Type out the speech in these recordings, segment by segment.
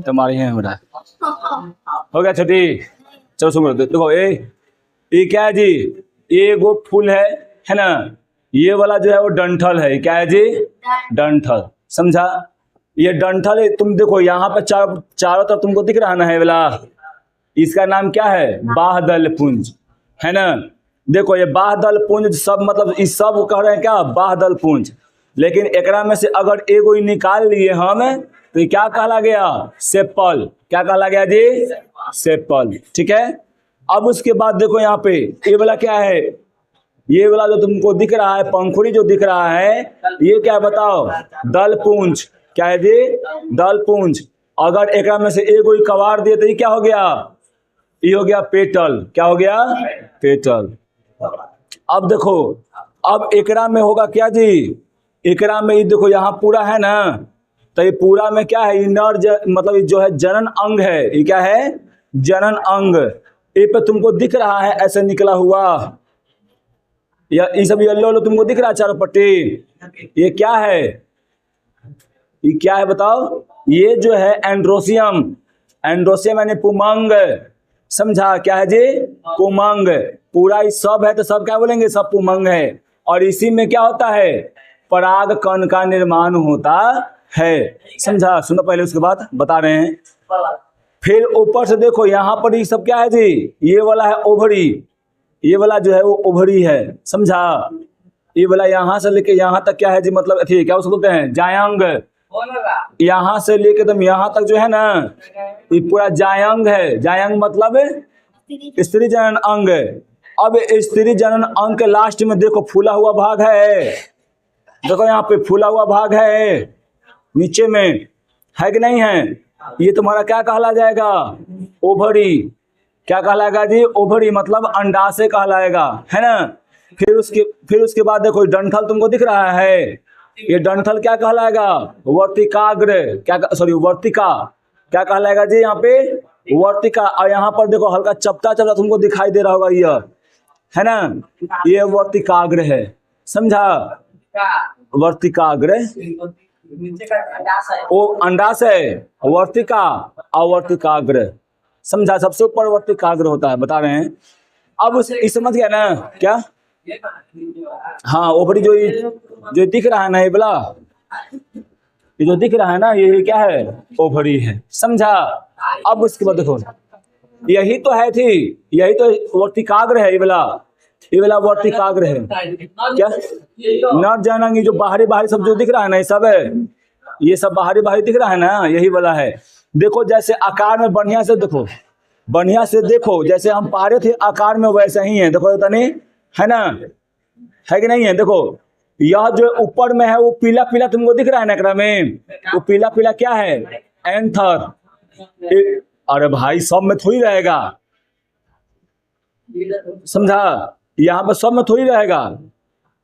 तुम्हारे यहाँ हो रहा है। हो गया छोटी, चलो सुनो देखो ये क्या है जी, ये वो फूल है ना, ये वाला जो है वो डंठल है। क्या है जी? डंठल। समझा? ये डंठल है, तुम देखो यहाँ पर चारों तरफ तुमको दिख रहा है ना, है वाला, इसका नाम क्या है? बाह्यदल पुंज, है ना। देखो ये बाह्यदल पुंज सब मतलब इस सब को कह रहे हैं क्या? बाह्यदल पुंज। लेकिन एकरा में से अगर एगो ही निकाल लिए हम तो ये क्या कहला गया? सेपल। क्या कहला गया जी? सेपल। ठीक है। अब उसके बाद देखो यहाँ पे ये वाला क्या है? ये वाला जो तुमको दिख रहा है पंखुड़ी जो दिख रहा है, ये क्या बताओ? दल पुंज। क्या है जी? दल पुंज। अगर एक में से एक कोई कबाड़ दिए तो ये क्या हो गया? ये हो गया पेटल। क्या हो गया? पेटल। अब देखो, अब एकरा में होगा क्या जी? एकरा में ये देखो यहाँ पूरा है ना, तो ये पूरा में क्या है? मतलब जो है जनन अंग है। ये क्या है? जनन अंग। ये पे तुमको दिख रहा है ऐसे निकला हुआ, या ये सब येलो तुमको दिख रहा है चारों पट्टी। ये क्या है? ये क्या है बताओ? ये जो है एंड्रोसियम। एंड्रोसियम यानी पुमंग। समझा? क्या है जी? पुमंग। पूरा ये सब है तो सब क्या बोलेंगे? सब पुमंग है। और इसी में क्या होता है? पराग कण का निर्माण होता है। समझा? सुनो पहले, उसके बाद बता रहे हैं। फिर ऊपर से देखो यहाँ पर ये सब क्या है जी? ये वाला है ओवरी। ये वाला जो है वो ओवरी है। समझा? ये वाला यहाँ से लेके यहाँ तक क्या है जी? मतलब ठीक क्या उसको बोलते हैं? जायंग। यहाँ से लेके एकदम यहाँ तक जो है ना, ये पूरा जायंग है। जायंग मतलब स्त्री जनन अंग। अब स्त्री जनन अंग के लास्ट में देखो फूला हुआ भाग है। देखो यहाँ पे फूला हुआ भाग है नीचे में, है कि नहीं है? ये तुम्हारा क्या कहला जाएगा? ओवरी। क्या कहलाएगा जी? ओवरी मतलब अंडाशय कहलाएगा, है ना। फिर उसके बाद देखो डंठल तुमको दिख रहा है, ये डंठल क्या कहलाएगा? वर्तिकाग्र। क्या सॉरी वर्तिका। क्या कहलाएगा जी यहाँ पे? वर्तिका। और यहाँ पर देखो हल्का चपटा चपटा तुमको दिखाई दे रहा होगा, ये है ना, ये वर्तिकाग्र है। समझा? वर्तिकाग्र वो अंडाशय, वर्तिका, अवर्तिकाग्र। समझा? सबसे ऊपर वर्तिकाग्र होता है, बता रहे हैं। अब इस समझ गया ना क्या? हाँ, ओवरी जो दिख रहा है ना, ये बोला, ये जो दिख रहा है ना, ये क्या है? ओवरी है। समझा? अब उसके बाद देखो, यही तो है थी, यही तो वर्तिकाग्र है। ये वाला वर्तिकाग्र है। क्या? नर जनन, ये जो बाहरी बाहरी सब जो दिख रहा है ना, ये सब है, ये सब बाहरी बाहरी दिख रहा है ना, यही वाला है। देखो जैसे आकार में बढ़िया से देखो, बढ़िया से देखो, जैसे हम पा रहे थे आकार में वैसे ही है। देखो तनी, है ना, है कि नहीं है? देखो यह जो ऊपर में है वो पीला पीला तुमको दिख रहा है ना, एकरा में वो पीला पीला क्या है? एंथर। अरे भाई सब में थोड़ी रहेगा। समझा? यहाँ पर सब में थोड़ी रहेगा।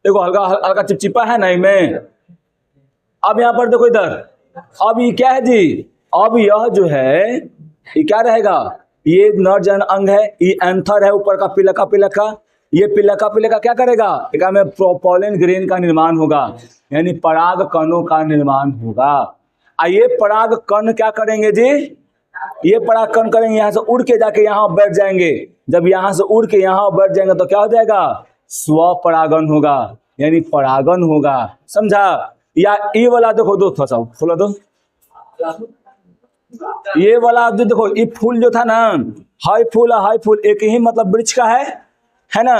देखो हल्का हल्का चिपचिपा है नहीं में। अब यहाँ पर देखो इधर, अब ये क्या है जी? अब यह जो है ये क्या रहेगा? ये नर जनन अंग है, ये एंथर है ऊपर का पीला का। ये पीला का क्या करेगा? एक में पोलन ग्रेन का निर्माण होगा, यानी पराग कणों का निर्माण होगा। ये पराग कण क्या करेंगे जी? ये पराग कण करेंगे, यहाँ से उड़ के जाके यहाँ बैठ जाएंगे। जब यहाँ से उड़ के यहाँ बैठ जाएंगे तो क्या हो जाएगा? स्वपरागन होगा, यानी परागन होगा। समझा? या ये वाला देखो दो, थोड़ा सा खोला दो। ये वाला जो देखो, ये फूल जो था ना, हाई फूल एक ही मतलब वृक्ष का है ना।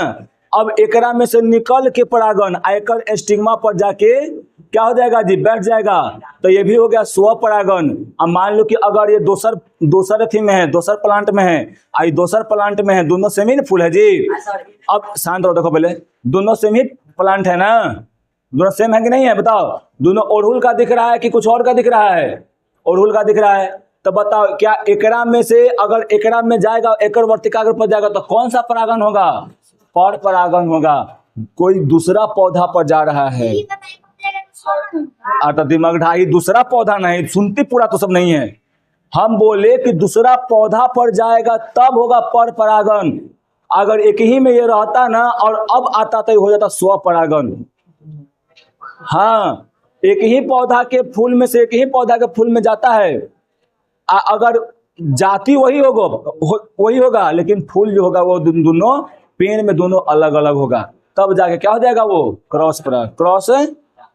अब एकरा में से निकल के परागन आयकर स्टिग्मा पर जाके क्या हो जाएगा जी? बैठ जाएगा। तो ये भी हो गया स्वपरागन। अब मान लो कि अगर ये दोसर अथी में है, दोसर प्लांट में है, आई दोसर प्लांट में है, दोनों सेम ही फूल है जी। अब शांत रहो, देखो पहले, दोनों सेम ही प्लांट है ना, दोनों सेम है कि नहीं है? बताओ, दोनों अड़हुल का दिख रहा है कि कुछ और का दिख रहा है? अड़हुल का दिख रहा है। तो बताओ क्या एकरा में से अगर एकरा में जाएगा, एकर वर्तिकाग्र पर जाएगा तो कौन सा परागन होगा? पर परागन होगा। कोई दूसरा पौधा पर जा रहा है। आता दिमाग ढाई, दूसरा पौधा नहीं, सुनती पूरा तो सब नहीं है। हम बोले कि दूसरा पौधा पर जाएगा तब होगा पर परागन। अगर एक ही में ये रहता ना और अब आता तो हो जाता स्वपरागन। हाँ, एक ही पौधा के फूल में से एक ही पौधा के फूल में जाता है, अगर जाति वही होगा लेकिन फूल जो होगा वो दोनों पेड़ में दोनों अलग अलग होगा, तब जाके क्या हो जाएगा वो क्रॉस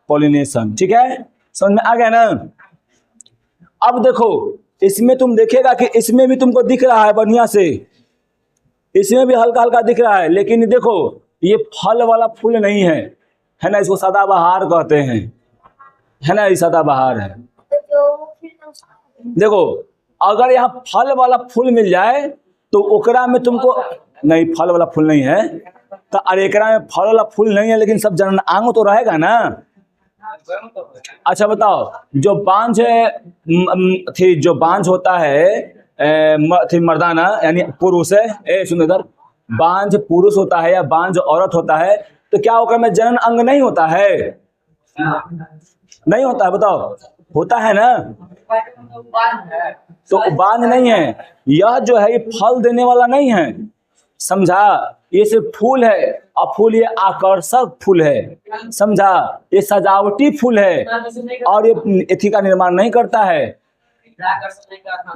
पॉलिनेशन। ठीक है, समझ में आ गया ना। अब देखो इसमें तुम देखेगा कि इसमें भी तुमको दिख रहा है बढ़िया से, इसमें भी हल्का हल्का दिख रहा है, लेकिन देखो ये फल वाला फूल नहीं है, है ना, इसको सदाबहार कहते हैं, है ना, ये सदाबहार है। देखो अगर यहाँ फल वाला फूल मिल जाए तो ओकरा में तुमको नहीं, फल वाला फूल नहीं है तो अरे एकरा में फल वाला फूल नहीं है लेकिन सब जननांग तो रहेगा ना। अच्छा बताओ, जो बांझ थी, जो बांझ होता है थी मर्दाना यानी पुरुष है, सुनो इधर, बांझ पुरुष होता है या बांझ औरत होता है तो क्या ओकरा में जनन अंग नहीं होता है? नहीं होता है, बताओ, होता है ना। तो बांझ नहीं है, यह जो है ये फल देने वाला नहीं है, समझा, ये सिर्फ फूल है, और फूल ये आकर्षक फूल है, समझा, ये सजावटी फूल है और ये एथी का निर्माण नहीं करता है।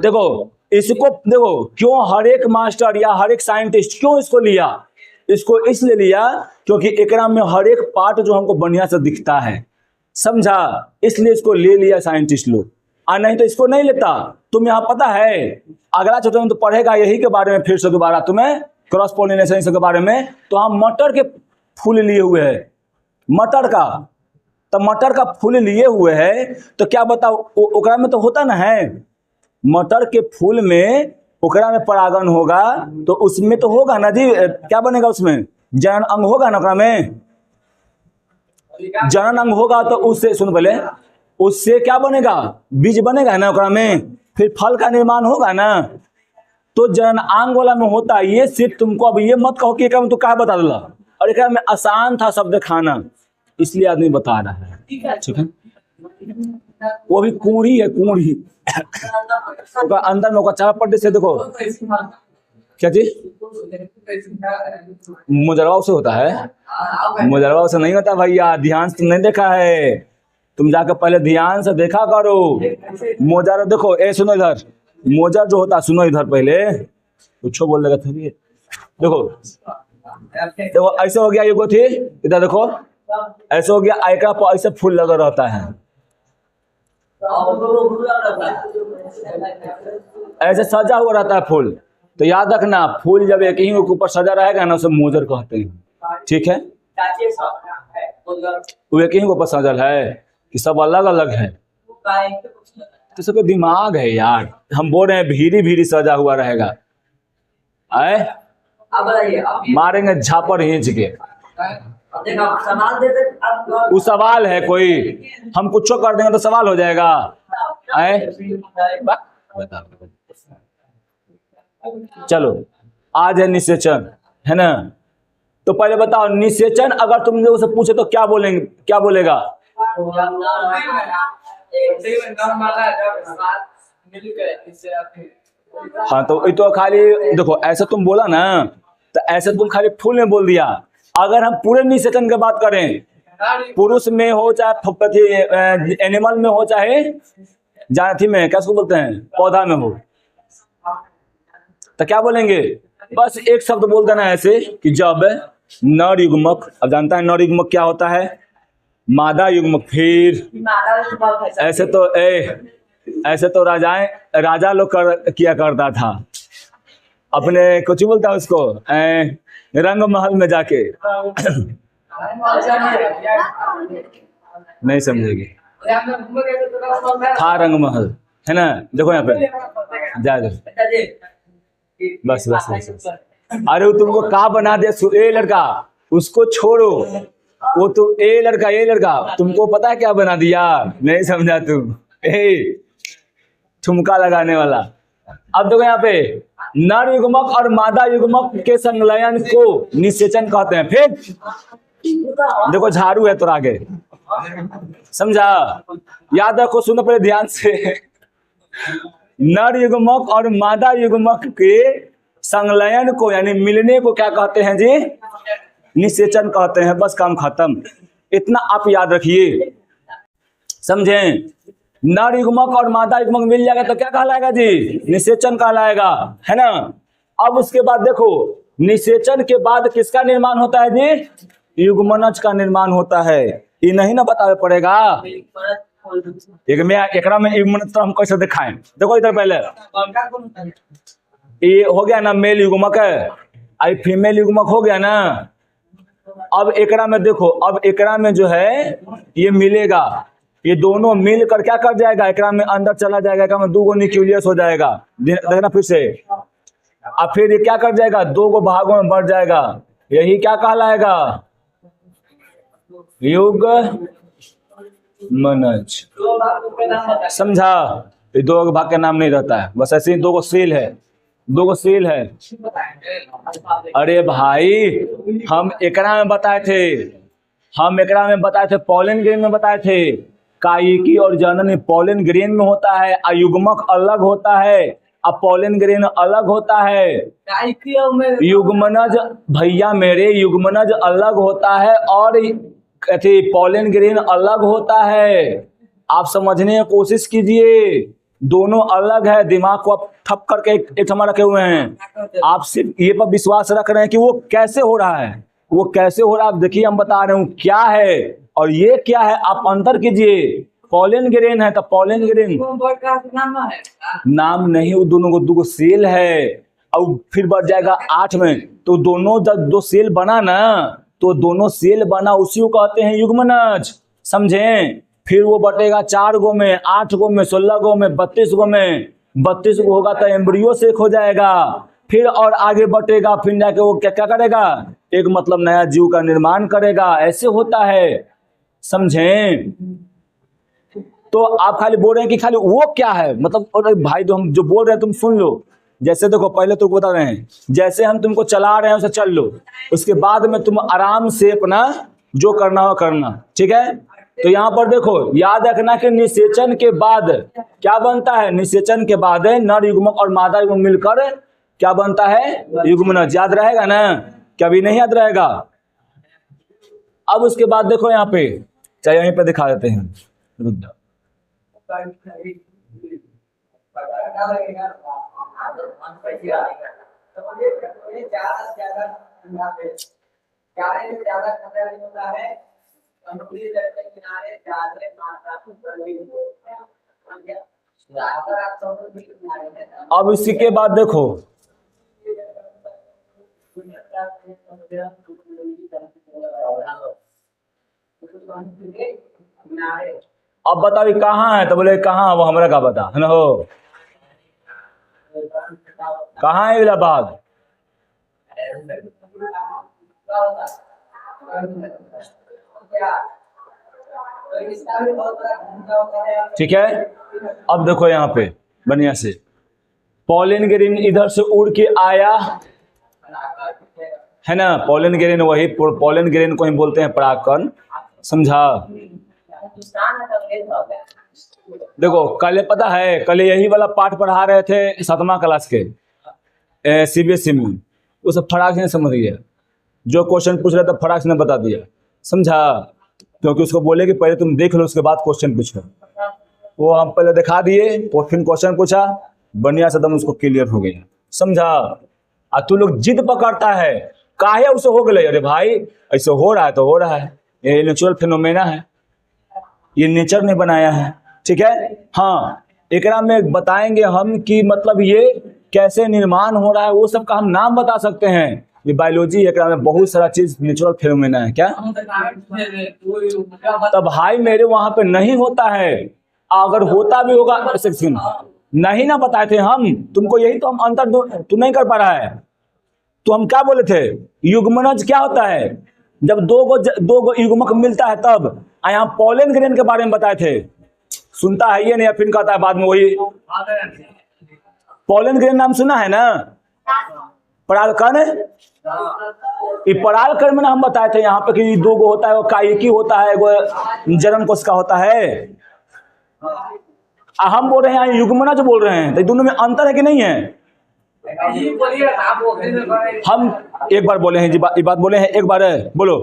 देखो इसको देखो क्यों हर एक मास्टर या हर एक साइंटिस्ट क्यों इसको लिया, इसको इसलिए लिया क्योंकि एकरा में हर एक पार्ट जो हमको बढ़िया से दिखता है, समझा, इसलिए इसको ले लिया साइंटिस्ट लोग, और नहीं तो इसको नहीं लेता। तुम यहाँ पता है अगला चैप्टर में तो पढ़ेगा यही के बारे में, फिर से दोबारा तुम्हें क्रॉस पॉलिनेशन के बारे में। तो हम मटर के फूल लिए हुए हैं, मटर का, तो मटर का फूल लिए हुए है तो क्या बताओ ओकरा में तो होता ना है, मटर के फूल में ओकरा में परागन होगा तो उसमें तो होगा ना जी, क्या बनेगा उसमें, जनन अंग होगा ना, ओकरा में जनन अंग होगा तो उससे, सुन पहले, उससे क्या बनेगा, बीज बनेगा ना ओकरा में, फिर फल का निर्माण होगा ना। तो जनन अंग वाला में होता है ये, सिर्फ तुमको अब ये मत कहो कि एकरा में तो क्या बता दिला, और एकरा में आसान था शब्द खाना, इसलिए आदमी बता रहा है, ठीक है। वो भी कूढ़ी है, कूढ़ी अंदर में ओका चारा पट्टी से देखो क्या चीज, मुजरवा से होता है, मुजरवा से नहीं होता भैया, ध्यान से नहीं देखा है, तुम जाकर पहले ध्यान से देखा करो। मोजर देखो, ए सुनो इधर, मोजर जो होता है, सुनो इधर पहले, कुछ बोल देगा थोड़ी, देखो देखो ऐसे हो गया, ये गो थी इधर देखो, ऐसे हो गया, आयका पर ऐसे फूल लगा रहता है, ऐसे सजा हुआ रहता है फूल। तो याद रखना, फूल जब एक ही ऊपर सजा रहेगा ना उसे मोजर कहते हैं, ठीक है। वो एक ही ऊपर सजल है कि सब अलग अलग है, तो सबके दिमाग है यार, हम बोल रहे हैं भीरी भीरी सजा हुआ रहेगा, आए मारेंगे झापर हिंच के। वो सवाल है कोई, हम कुछ कर देंगे तो सवाल हो जाएगा, आए बता। चलो आज है निषेचन, है ना, तो पहले बताओ निषेचन अगर तुम लोगों से पूछे तो क्या बोलेंगे, क्या बोलेगा? हाँ तो ये तो खाली देखो ऐसे तुम बोला ना, तो ऐसे तुम खाली फूल में बोल दिया। अगर हम पूरे निषेचन की बात करें, पुरुष में हो चाहे एनिमल में हो चाहे जाति में, क्या उसको बोलते हैं, पौधा में हो, तो क्या बोलेंगे? बस एक शब्द बोल देना ऐसे कि जब नर युग्मक, अब जानता है नर युग्मक क्या होता है, मादा युग्मक, फिर ऐसे तो राजा लोग किया करता था अपने, कुछ बोलता है उसको, रंग महल में जाके नहीं समझेगी, था रंग महल, है ना, देखो यहाँ पे जा बस बस बस। अरे वो तुमको का बना दे, ए लड़का उसको छोड़ो, वो तो ए लड़का तुमको पता है क्या बना दिया, नहीं समझा तुम, ठुमका लगाने वाला। अब देखो यहाँ पे नर युग्मक और मादा युग्मक के संलयन को निषेचन कहते हैं। फिर देखो झाड़ू है तो आगे, समझा, याद रखो, सुनो पहले ध्यान से, नर युग्मक और मादा युग्मक के संलयन को यानी मिलने को क्या कहते हैं जी? निषेचन कहते हैं। बस काम खत्म, इतना आप याद रखिए, समझें। नर युग्मक और मादा युग्मक मिल जाएगा तो क्या कहलाएगा जी? निषेचन कहलाएगा, है ना। अब उसके बाद देखो, निषेचन के बाद किसका निर्माण होता है जी? युग्मनज का निर्माण होता है। ये नहीं ना बतावे पड़ेगा। एकरा में युग्मनज तो हम कैसे दिखाएं? देखो इधर पहले ये हो गया ना मेल युग्मक है, आई फीमेल युग्मक हो गया ना। अब एकरा में देखो, अब एकरा में जो है ये मिलेगा, ये दोनों मिलकर क्या कर जाएगा? एकरा में अंदर चला जाएगा, एकरा में 2 न्यूक्लियस हो जाएगा। देखना फिर से, अब फिर ये क्या कर जाएगा? 2 भागों में बढ़ जाएगा। यही क्या कहलाएगा? युग्मनज। समझा? ये 2 भाग का नाम नहीं रहता है, बस ऐसे ही 2 सील है, 2 सील है। अरे भाई हम एकरा में बताए थे, हम एकरा में बताए थे, पॉलन ग्रेन में बताए थे। कायिकी और जननी पॉलन ग्रेन में होता है, अयुग्मक अलग होता है, अब पॉलन ग्रेन अलग होता है। युग्मनज भैया मेरे, युग्मनज अलग होता है और पॉलन ग्रेन अलग होता है। आप समझने की कोशिश कीजिए, दोनों अलग है। दिमाग को आप ठप करके एक समय रखे हुए हैं। आप सिर्फ ये पर विश्वास रख रहे हैं कि वो कैसे हो रहा है, वो कैसे हो रहा है। आप देखिए, हम बता रहे हूँ क्या है और ये क्या है, आप अंतर कीजिए। पॉलन ग्रेन है तो पॉलन ग्रेन नाम नहीं, वो दोनों को 2 सेल है और फिर बढ़ जाएगा 8 में। तो दोनों जब 2 सेल बना ना, तो दोनों सेल बना, उसी को कहते हैं युग्मनज। समझें? फिर वो बटेगा 4 गो में, 8 गो में, 16 गो में, 32 गो में। 32 गो होगा तो एम्ब्रियो से हो जाएगा, फिर और आगे बटेगा, फिर जाके वो क्या क्या करेगा? एक मतलब नया जीव का निर्माण करेगा। ऐसे होता है, समझें? तो आप खाली बोल रहे हैं कि खाली वो क्या है, मतलब और भाई तो हम जो बोल रहे हैं तुम सुन लो। जैसे देखो, पहले तुमको बता रहे हैं, जैसे हम तुमको चला रहे हैं उसे चल लो, उसके बाद में तुम आराम से अपना जो करना हो करना, ठीक है। तो यहाँ पर देखो, याद रखना कि निषेचन के बाद क्या बनता है? निषेचन के बाद नर युग्मक और मादा युग्मक मिलकर क्या बनता है? युग्मनज। याद रहेगा ना? कभी नहीं याद रहेगा। अब उसके बाद देखो यहाँ पे, चाहे यहीं पे दिखा देते हैं, अब इसी के बाद देखो, अब बताओ कहाँ है? तो बोले कहाँ? वो हमारा का बता है ना, हो कहाँ है इलाहाबाद? ठीक है। अब देखो यहाँ पे बढ़िया से, पॉलन ग्रेन इधर से उड़ के आया, है ना। पॉलन ग्रेन, वही पॉलन ग्रेन को ही बोलते हैं परागकण। समझा? देखो कल पता है, कल यही वाला पाठ पढ़ा रहे थे 7वां क्लास के CBSE में, वो सब फटाक से समझ गया। जो क्वेश्चन पूछ रहा था फटाक से बता दिया। समझा? क्योंकि उसको बोले कि पहले तुम देख लो उसके बाद क्वेश्चन पूछो। वो हम पहले दिखा दिए, फिर क्वेश्चन पूछा, बढ़िया से एकदम उसको क्लियर हो गया। समझा? और तू लोग जिद पकड़ता है, काहे उसे हो गए? अरे भाई ऐसे हो रहा है तो हो रहा है, ये नेचुरल फिनोमेना है, ये नेचर ने बनाया है। ठीक है। हाँ, एकरा में बताएंगे हम कि मतलब ये कैसे निर्माण हो रहा है, वो सब का हम नाम बता सकते हैं। ये बायोलॉजी, एकरा में बहुत सारा चीज नेचुरल फिनोमेना है। क्या तब भाई मेरे वहां पे नहीं होता है, अगर होता भी होगा नहीं ना बताए थे हम तुमको, यही तो हम अंतर तू नहीं कर पा रहा है। तो हम क्या बोले थे, युग्मनज क्या होता है? जब दो गो युग्मक मिलता है तब। यहाँ पॉलन ग्रेन के बारे में बताए थे, सुनता है ये नहीं, फिर कहता है बाद में वही। पॉलन ग्रेन नाम सुना है ना? परागकण, ये परागकण में हम बताए थे यहाँ पे कि 2 गो होता है, वो कायिकी होता है, वो जनन कोशिका होता है। हम बोल रहे हैं युग्मनज बोल रहे हैं, तो दोनों में अंतर है कि नहीं है? हम एक बार बोले हैं जी, ये बात बोले हैं एक बार है, बोलो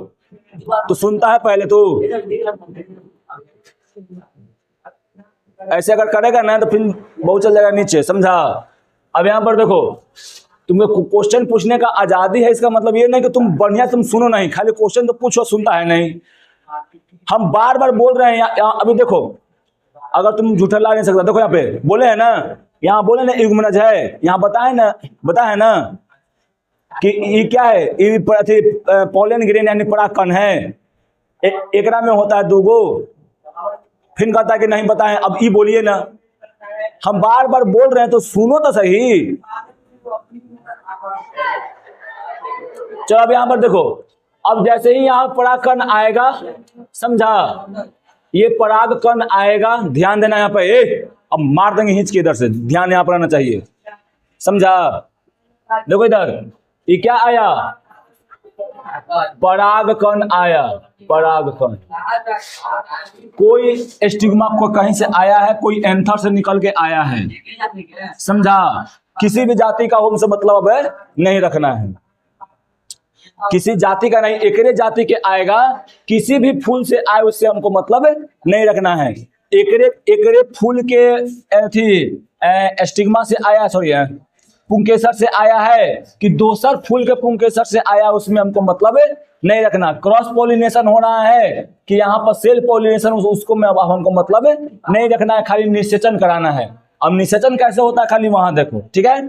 तो सुनता है पहले तो। ऐसे अगर करेगा ना तो फिर बहुत चल जाएगा नीचे, समझा। अब यहाँ पर देखो, तुम्हें क्वेश्चन पूछने का आजादी है, इसका मतलब ये नहीं कि तुम बढ़िया तुम सुनो नहीं, खाली क्वेश्चन तो पूछो, सुनता है नहीं। हम बार बार बोल रहे हैं यहाँ अभी देखो, अगर तुम झूठा ला नहीं सकता, देखो यहाँ पे बोले है ना, यहाँ बोले ना युग्मनज है, यहाँ बताए ना कि ये क्या है, ये पोलन ग्रेन यानी परागकण है, एकरा में होता है 2 गो, फिर कहता है कि नहीं बताएं, अब ये बोलिए ना, हम बार बार बोल रहे हैं तो सुनो तो सही। चलो अब यहां पर देखो, अब जैसे ही यहां परागकण आएगा, समझा, ये परागकण आएगा, ध्यान देना यहाँ पे, अब मार देंगे हिंच के, इधर से ध्यान यहाँ पर आना चाहिए, समझा। देखो इधर, ये क्या आया, परागकण आया, परागकण, कोई स्टिग्मा को कहीं से आया है, कोई एंथर से निकल के आया है, समझा। किसी भी जाति का हमसे मतलब अब नहीं रखना है, किसी जाति का नहीं, एकरे जाति के आएगा, किसी भी फूल से आए उससे हमको मतलब नहीं रखना है। एकरे फूल के स्टिग्मा से आया, सॉरी पुंकेसर से आया है कि दोसर फूल के पुंकेसर से आया, उसमें हमको मतलब नहीं रखना। क्रॉस पॉलिनेशन हो रहा है कि यहाँ पर सेल्फ पॉलिनेशन, उसको में अब हमको मतलब नहीं रखना है, खाली निषेचन कराना है। अब निषेचन कैसे होता है खाली वहां देखो, ठीक है।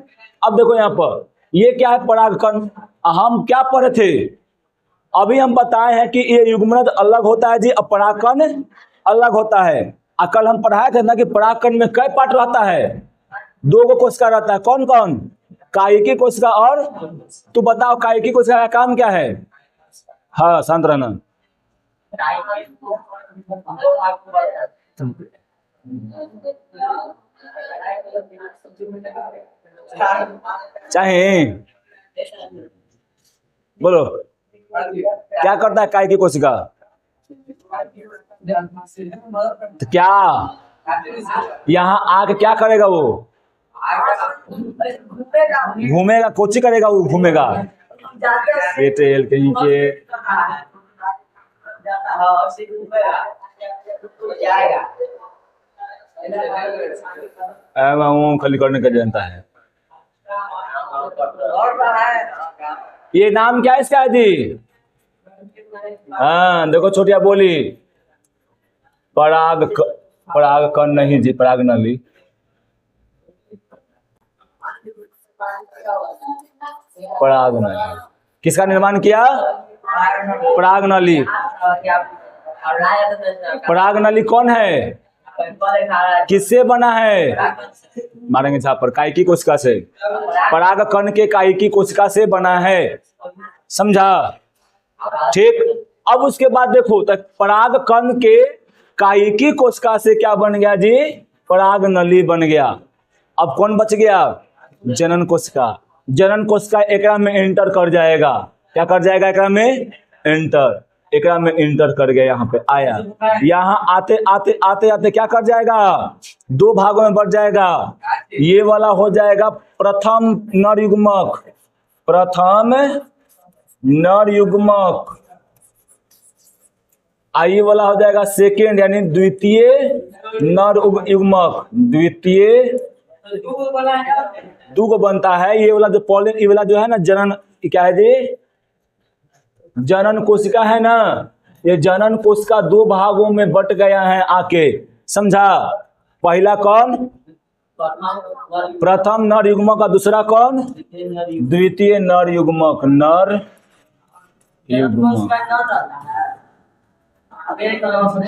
अब देखो यहाँ पर ये क्या है, परागकण, हम क्या पढ़े थे अभी, हम बताए हैं कि ये युग्मनज अलग होता है जी, अब परागकण अलग होता है। कल हम पढ़ाए थे ना कि परागकण में कई पार्ट रहता है, 2 गो कोशिका रहता है, कौन कौन, कायिकी कोशिका और, तू बताओ कायिकी कोशिका का काम क्या है। हाँ शांत रहना, चाहे बोलो क्या करता है कायिकी कोशिका, तो क्या यहाँ आके क्या करेगा, वो घूमेगा, कोची करेगा, वो घूमेगा, पेटेल कहीं के, खाली करने का जानता है। ये नाम क्या है इसका जी, हाँ देखो छोटिया बोली, परागकण नहीं जी, परागनली, परागनली किसका निर्माण किया, परागनली। परागनली कौन है, किससे बना है, मारेंगे छाप पर, कायिकी कोशिका से, परागकण के कायिकी कोशिका से बना है, समझा, ठीक। अब उसके बाद देखो, तो परागकण के कायिकी कोशिका से क्या बन गया जी, परागनली बन गया। अब कौन बच गया, जनन कोशिका। जनन कोशिका एकरा में एंटर कर जाएगा, क्या कर जाएगा, एकरा में एंटर, एकरा में इंटर कर गया, यहाँ पे आया, यहाँ आते आते आते आते क्या कर जाएगा, 2 भागों में बढ़ जाएगा। ये वाला हो जाएगा प्रथम नर युग्मक, प्रथम नर युग्मक, ये वाला हो जाएगा सेकेंड यानी द्वितीय नर युग्मक, द्वितीय 2 बनता है। ये वाला जो पॉलिन, ये वाला जो है ना जनन, क्या है जी, जनन कोशिका है ना, ये जनन कोशिका 2 भागों में बट गया है आके, समझा। पहला कौन, प्रथम नर युग्मक, का दूसरा कौन, द्वितीय नर युग्मक, नर युग्मक।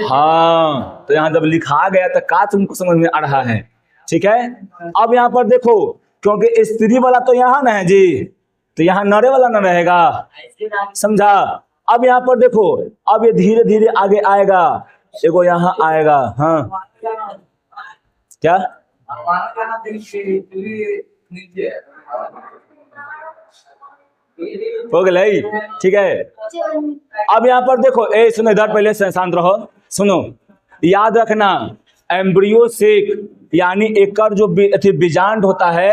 हाँ तो यहाँ जब लिखा गया तो का तुमको समझ में आ रहा है, ठीक है। अब यहाँ पर देखो, क्योंकि स्त्री वाला तो यहाँ ना है जी, तो यहाँ नरे वाला न रहेगा, समझा। अब यहाँ पर देखो, अब ये धीरे धीरे आगे आएगा, देखो यहाँ आएगा, हाँ क्या, हो गया, ठीक है। अब यहाँ पर देखो, सुनो इधर, पहले शांत रहो, सुनो, याद रखना, एम्ब्रियो सेक यानी एकर जो बीजांड होता है,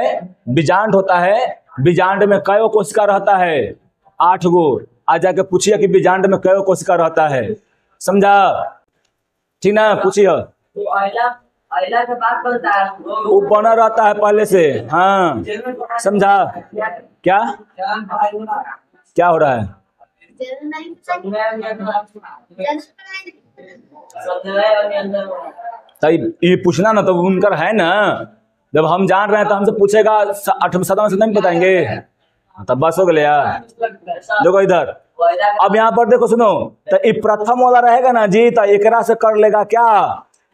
बीजांड होता है, बीजांड में कई कोशिका रहता है, 8 गो। आज जाके पूछिए कि बीजांड में कई कोशिका रहता है, समझा, ठीक ना, पूछिए। अहिला के बाद बनता है वो बना रहता है पहले से। हाँ समझा? क्या क्या हो रहा है? तो ये पूछना ना तो उनका है ना, जब हम जान रहे हैं तो हमसे पूछेगा, 8 7 से नहीं बताएंगे, तब बस हो गया। देखो इधर, अब यहाँ पर देखो सुनो, तो ये प्रथम वाला रहेगा ना जी, तो एकरा से कर लेगा क्या?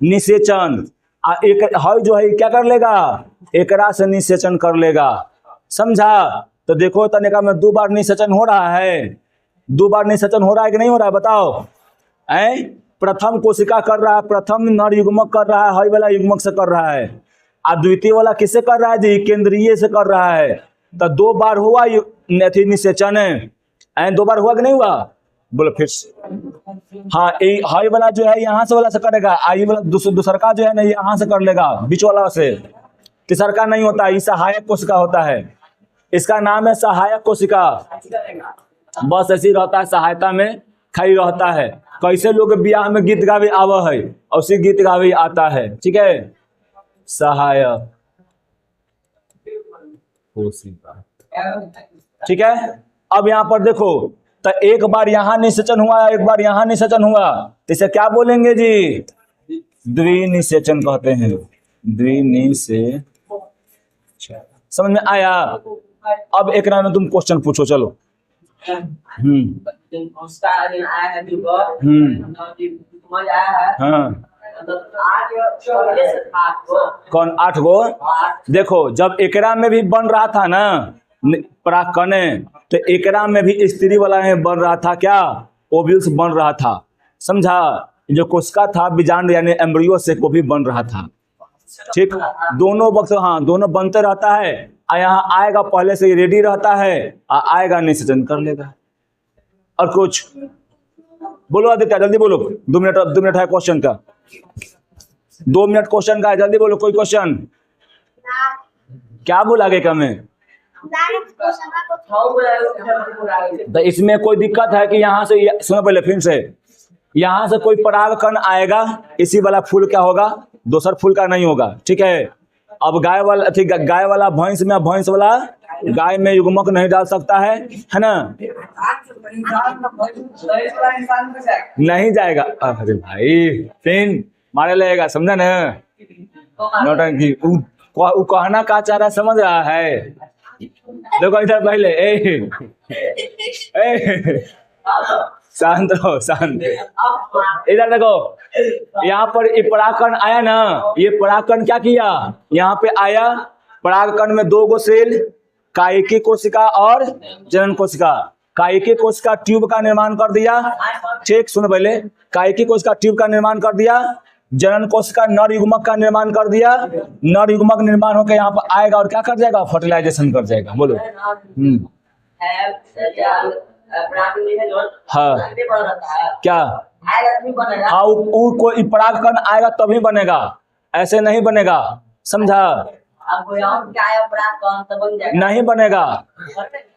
निषेचन। एक है जो है क्या कर लेगा? एकरा से निषेचन कर लेगा। समझा? तो देखो तने का में 2 बार निषेचन हो रहा है, 2 बार निषेचन हो रहा है कि नहीं हो रहा है बताओ? प्रथम कोशिका कर रहा है, प्रथम नर युग्मक कर रहा है, हई वाला युग्मक से कर रहा है, और द्वितीय वाला किससे कर रहा है जी? केंद्रीय से कर रहा है। तो 2 बार हुआ निषेचन है, 2 बार हुआ कि नहीं हुआ? बोलो फिर। हाँ, हाई वाला जो है यहाँ से वाला से करेगा, आई वाला दूसर का जो है ना यहाँ से कर लेगा, बीच वाला से। तीसर का नहीं होता, ये सहायक कोशिका होता है, इसका नाम है सहायक कोशिका। बस ऐसे ही रहता है, सहायता में खाली रहता है। कैसे लोग ब्याह में गीत गावे आवा है, और उसी गीत गावे आता है। ठीक है, सहायक कोशिका। ठीक है, अब यहाँ पर देखो, तो एक बार यहाँ निषेचन हुआ, एक बार यहाँ निषेचन हुआ, तो इसे क्या बोलेंगे जी? द्विनिषेचन कहते हैं। द्विनिषेचन। समझ में आया? अब एक ना तुम क्वेश्चन पूछो, चलो। हाँ, कौन 8 गो? देखो, जब एकरा में भी बन रहा था ना परागकण, तो एकरा में भी स्त्री वाला में बन रहा था क्या? ओव्यूल्स बन रहा था। समझा? जो कोशिका था बीजांड यानी एम्ब्रियो से वो भी बन रहा था। ठीक, दोनों वक्त, हाँ दोनों बनते रहता है। यहाँ आएगा पहले से रेडी रहता है, आएगा निषेचन कर लेगा। और कुछ बोलो आदित्य, जल्दी बोलो, 2 मिनट है क्वेश्चन का, 2 मिनट क्वेश्चन का है, जल्दी बोलो कोई क्वेश्चन। क्या बोला आगे का में? तो इसमें कोई दिक्कत है कि यहाँ से, सुनो पहले फिर से, यहाँ से कोई परागकण आएगा, इसी वाला फूल क्या होगा? दूसर फूल का नहीं होगा। ठीक है, अब गाय वाला भैंस में, भैंस वाला गाय में युग्मक नहीं डाल सकता है ना? नहीं जाएगा। अरे भाई फिर मारे लगेगा, समझा ना? नौटंकी वो कहना का चाह रहा है, समझ रहा है? देखो इधर पहले, शांत रहो, शांत। इधर देखो, यहाँ पर ये परागकण आया ना, ये परागकण क्या किया? यहाँ पे आया, परागकण में 2 गो सेल, कायिकी कोशिका और जनन कोशिका। कायिकी कोशिका ट्यूब का निर्माण कर दिया। ठीक, सुनो पहले, कायिकी कोशिका ट्यूब का निर्माण कर दिया, जनन कोशिका नर युग्मक का निर्माण कर दिया। नर युग्मक निर्माण होकर यहाँ पर आएगा और क्या कर जाएगा? फर्टिलाइजेशन कर जाएगा। बोलो। हाँ क्या? हाँ, वो कोई परागकण आएगा तभी बनेगा, ऐसे नहीं बनेगा। समझा? नहीं बनेगा,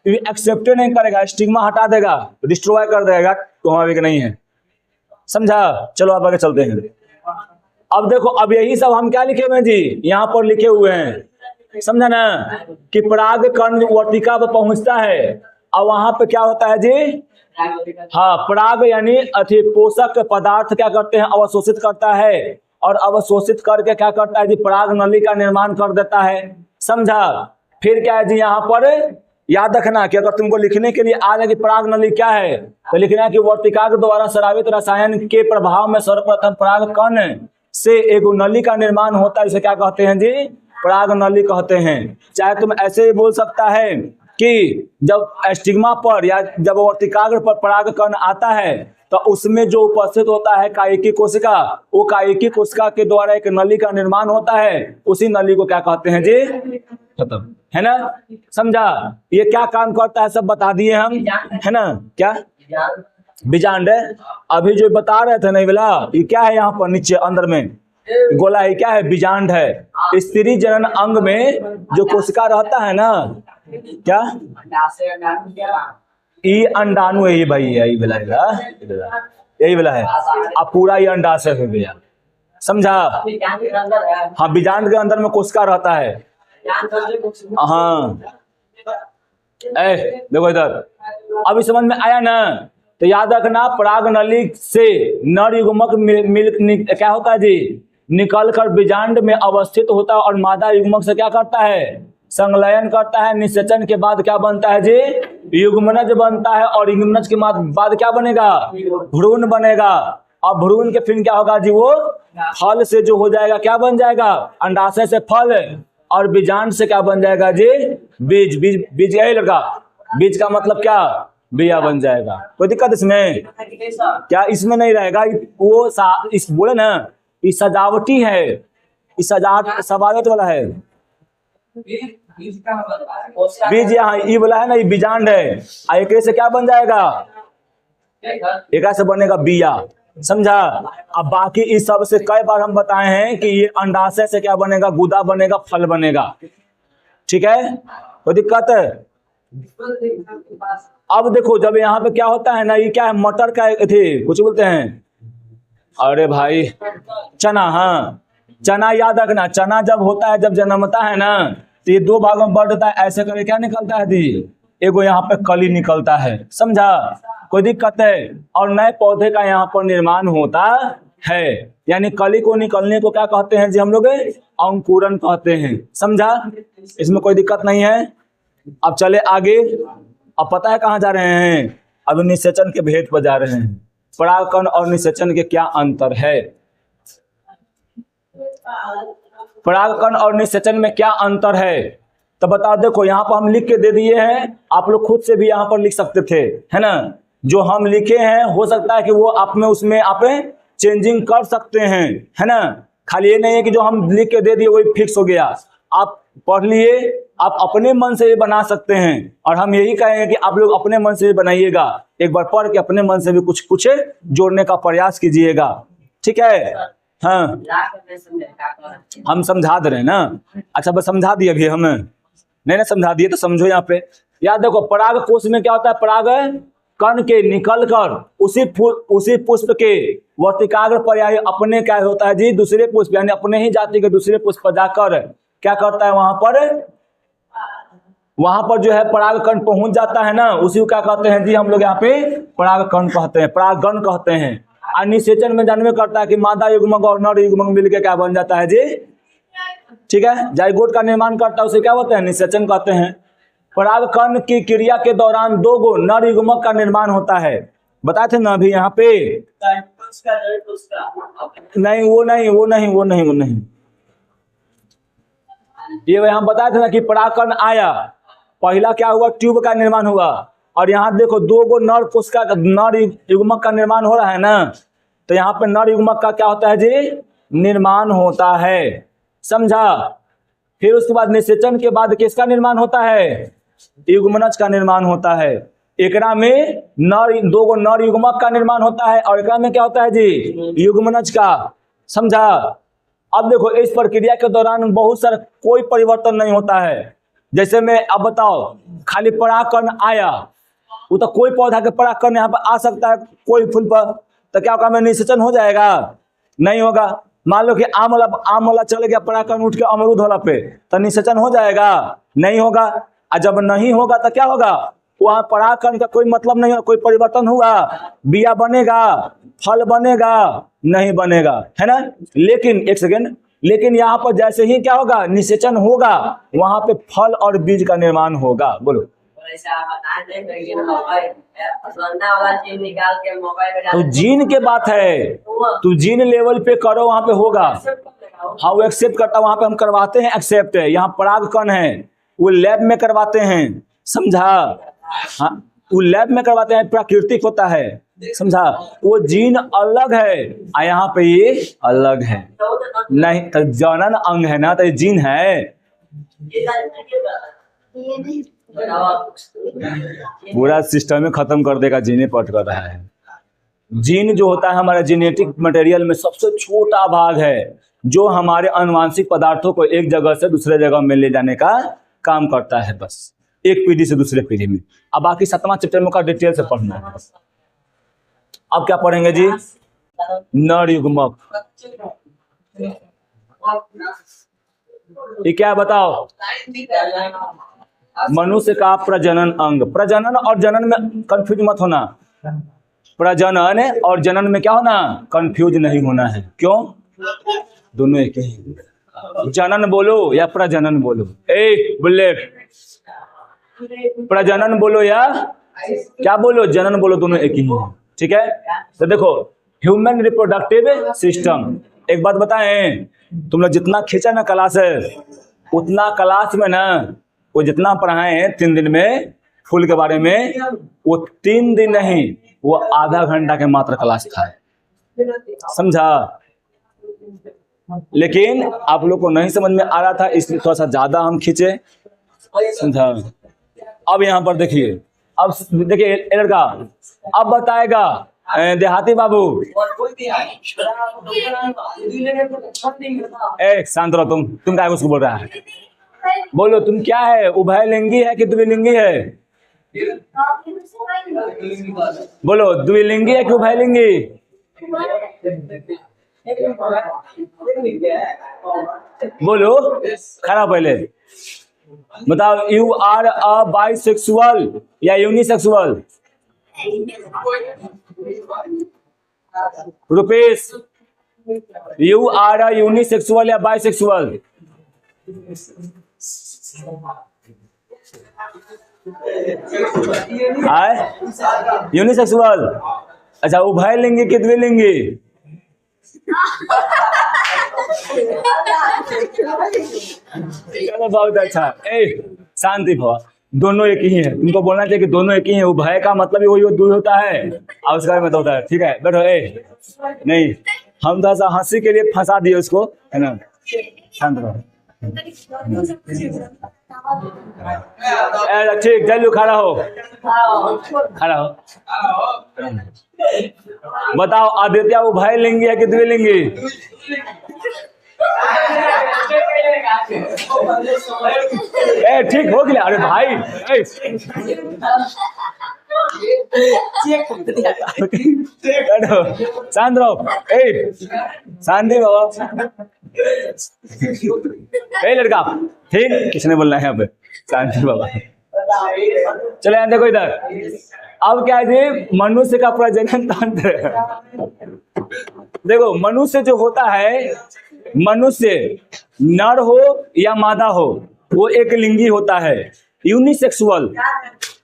एक्सेप्ट नहीं करेगा, स्टिग्मा हटा देगा, डिस्ट्रॉय कर देगा, तो हमारे भी नहीं है। समझा? चलो आप आगे चलते हैं। अब देखो, अब यही सब हम क्या लिखे हुए हैं जी? यहाँ पर लिखे हुए हैं, समझा ना? कि परागकण वर्तिका पर पहुंचता है, और वहां पे क्या होता है जी? हाँ, पराग यानी पोषक पदार्थ क्या करते हैं? अवशोषित करता है, और अवशोषित करके क्या करता है जी? पराग नली का निर्माण कर देता है। समझा? फिर क्या है जी? यहाँ पर याद रखना कि अगर तुमको लिखने के लिए आ जाए कि पराग नली क्या है, तो लिखना है कि वर्तिका के द्वारा स्रावित रसायन के प्रभाव में सर्वप्रथम परागकण से एक नली का निर्माण होता है। इसे क्या कहते हैं जी? पराग नली कहते हैं। चाहे तुम ऐसे ही बोल सकता है कि जब स्टिग्मा पर या जब वर्तिकाग्र पर परागकण आता है, तो उसमें जो उपस्थित होता है कायिकी कोशिका, वो कायिकी कोशिका के द्वारा एक नली का निर्माण होता है। उसी नली को क्या कहते हैं जी? खत्म, है ना? समझा? ये क्या काम करता है सब बता दिए हम, है ना? क्या बीजांड है? अभी जो बता रहे थे नहीं बोला, ये क्या है? यहाँ पर नीचे अंदर में गोला है, क्या है? बीजांड है। स्त्री जनन अंग में जो कोशिका रहता है ना, क्या ये अंडाणु है, ये भाई यही वाला है, यही वाला है। अब पूरा ये अंडाशय हो गया, समझा? हाँ, बीजांड के अंदर में कोशिका रहता है। हाँ, देखो इधर, अभी समझ में आया ना? तो याद रखना, पराग नली से नर युग्मक क्या होता है जी, निकल कर बीजांड में अवस्थित होता है और मादा युग्मक से क्या करता है, संलयन करता है। निषेचन के बाद क्या बनता है जी, युग्मनज बनता है, और युग्मनज के बाद क्या बनेगा, भ्रूण बनेगा। अब भ्रूण के फिर क्या होगा जी, वो फल से जो हो जाएगा, क्या बन जाएगा, अंडाशय से फल, और बीजांड से क्या बन जाएगा जी, बीज। बीज बीज यही लड़का, बीज का मतलब क्या, बिया बन जाएगा। कोई दिक्कत इसमें क्या? इसमें नहीं रहेगा वो इस बोले ना, ये सजावटी है, ये सजावट वाला है। बीज यहाँ ये बोला है ना, ये बीजांड है, एक से क्या बन जाएगा, एक से बनेगा बिया। समझा? अब बाकी इस सब से कई बार हम बताए हैं कि ये अंडाशय से क्या बनेगा, गुदा बनेगा, फल बनेगा। ठीक है, कोई दिक्कत है? अब देखो, जब यहाँ पे क्या होता है ना, ये क्या है, मटर का थे कुछ बोलते हैं, अरे भाई चना। हाँ, चना याद रखना, चना जब होता है, जब जन्मता है ना, तो ये दो भागों में बढ़ता है, ऐसे करके क्या निकलता है दी, एगो यहाँ पे कली निकलता है। समझा? कोई दिक्कत है? और नए पौधे का यहाँ पर निर्माण होता है, यानी कली को निकलने को क्या कहते हैं जी हम लोग, अंकुरन कहते हैं। समझा? इसमें कोई दिक्कत नहीं है। अब चले आगे। अब पता है कहाँ जा रहे हैं, अब निषेचन के भेद पर जा रहे हैं। परागकण और निषेचन के क्या अंतर है, परागकण और निषेचन में क्या अंतर है, तो बताओ। देखो यहाँ पर हम लिख के दे दिए हैं, आप लोग खुद से भी यहाँ पर लिख सकते थे, है ना। जो हम लिखे हैं हो सकता है कि वो आप में उसमें आप चेंजिंग कर सकते हैं, है ना। खाली ये नहीं है कि जो हम लिख के दे दिए वही फिक्स हो गया। आप पढ़ लिए, आप अपने मन से भी बना सकते हैं, और हम यही कहेंगे कि आप लोग अपने मन से भी बनाइएगा। एक बार पढ़ के अपने मन से भी कुछ कुछ जोड़ने का प्रयास कीजिएगा। ठीक है? हाँ, हम समझा दे रहे हैं ना। अच्छा, बस समझा दिए अभी हम नहीं ना, समझा दिए तो समझो। यहाँ पे याद देखो, पराग कोश में क्या होता है, पराग कण के निकलकर उसी पुष्प के वर्तिकाग्र पर्याय अपने क्या होता है जी, दूसरे पुष्प यानी अपने ही जाति के दूसरे पुष्प पर जाकर क्या करता है, वहां पर जो है पराग कण पहुंच जाता है ना, उसी को क्या कहते हैं जी हम लोग यहाँ पे पराग कण कहते हैं, परागगण कहते हैं। और निषेचन में जन्म करता है कि मादा युग्मक और नर युग्मक मिलकर क्या बन जाता है जी, ठीक है, जाइगोट का निर्माण करता है, उसे क्या बोलते हैं, निषेचन कहते हैं। परागकण की क्रिया के दौरान दो गो नर युग्मक का निर्माण होता है, बताए थे ना अभी यहाँ पे। नहीं वो नहीं ये हम बताए थे ना कि परागकण आया, पहला क्या हुआ, ट्यूब का निर्माण हुआ, और यहाँ देखो दो गो नर कोशिका नर युग्मक का निर्माण हो रहा है ना, तो यहाँ पे नर युग्मक का क्या होता है जी, निर्माण होता है। समझा? फिर उसके बाद निषेचन के बाद किसका निर्माण होता है, युग्मनज का निर्माण होता है। एकरा में दो गो नर युग्मक का निर्माण होता है, और एकरा में क्या होता है जी, युग्मनज का। समझा? अब देखो इस प्रक्रिया के दौरान बहुत सारा कोई परिवर्तन नहीं होता है। जैसे मैं अब बताओ, खाली परागकण आया, वो तो कोई पौधा के परागकण यहाँ पर आ सकता है कोई फूल पर, तो क्या होगा, निषेचन हो जाएगा, नहीं होगा। मान लो कि आम वाला चल गया परागकण उठ के अमरूद वाला पे, तो निषेचन हो जाएगा, नहीं होगा। और जब नहीं होगा तो क्या होगा, वहां परागकण का कोई मतलब नहीं होगा, कोई परिवर्तन हुआ, बिया बनेगा, फल बनेगा, नहीं बनेगा, है ना। लेकिन एक सेकेंड, लेकिन यहाँ पर जैसे ही क्या होगा, निषेचन होगा, वहां पे फल और बीज का निर्माण होगा। बोलो। तो जीन के बात है, तो जीन लेवल पे करो, वहां पे होगा। हाँ, वो एक्सेप्ट करता, वहां पे हम करवाते हैं एक्सेप्ट है। यहाँ परागकण है, वो लैब में करवाते हैं। समझा? हाँ, वो लैब में करवाते हैं, प्राकृतिक होता है। समझा? वो जीन अलग है, और यहाँ पे ये अलग है। नहीं तो जनन अंग है ना, तो ये जीन है। पूरा सिस्टम में खत्म कर देगा, जीने पट कर रहा है। जीन जो होता है हमारे जेनेटिक मटेरियल में सबसे छोटा भाग है, जो हमारे आनुवांशिक पदार्थों को एक जगह से दूसरे जगह में ले जाने का काम करता है, बस एक पीढ़ी से दूसरे पीढ़ी में। अब बाकी 7वां चैप्टर में का डिटेल से पढ़ना है। अब क्या पढ़ेंगे जी, नर युग्मक। ये क्या है बताओ? मनुष्य का प्रजनन अंग। प्रजनन और जनन में कंफ्यूज मत होना। प्रजनन और जनन में क्या होना? कंफ्यूज नहीं होना है। क्यों? दोनों एक ही। जनन बोलो या प्रजनन बोलो। ए बुलेट, प्रजनन बोलो या क्या बोलो? जनन बोलो, दोनों एक ही है। ठीक है। तो देखो, ह्यूमन रिप्रोडक्टिव सिस्टम। एक बात बताएं, तुम लोग जितना खींचा ना क्लास है, उतना क्लास में ना वो जितना पढ़ाए हैं 3 दिन में फूल के बारे में, वो 3 दिन नहीं, वो आधा घंटा के मात्र क्लास था। समझा? लेकिन आप लोग को नहीं समझ में आ रहा था, इसलिए थोड़ा सा ज्यादा हम खींचे। समझा? अब यहाँ पर देखिए, अब देखिए लड़का अब बताएगा देहाती बाबू। ए शांत रहो, तुम क्या उसको बोल रहा है? बोलो तुम क्या है? उभयलिंगी है कि द्विलिंगी है? बोलो द्विलिंगी है कि उभयलिंगी? बोलो खड़ा पहले बताओ, यू आर अ बाइसेक्सुअल या unisexual? Rupesh, you are a unisexual या बाइसेक्सुअल? यूनिसेक्सुअल। अच्छा, उभयलिंगी कि द्विलिंगी? चलो बहुत अच्छा। ए शांति भव, दोनों एक ही है। तुमको बोलना चाहिए कि दोनों एक ही है। उभय का मतलब वही दूर होता है और उसका मतलब होता है। ठीक है, बैठो। ए नहीं, हम थोड़ा सा हंसी के लिए फंसा दिए उसको, है ना? शांत रहो। ठीक, जल्दी खड़ा हो, खड़ा हो। बताओ आदित्य उभयलिंगी है कि द्विलिंगी? ए ठीक हो गया। अरे भाई शांत रहो। ए शांति बाबा। ए लड़का, ठीक, किसने बोलना है यहाँ पे? शांति बाबा। चले यहाँ देखो इधर। अब क्या है जी? मनुष्य का प्रजनन तंत्र। देखो, मनुष्य जो होता है, मनुष्य नर हो या मादा हो, वो एक लिंगी होता है। यूनिसेक्सुअल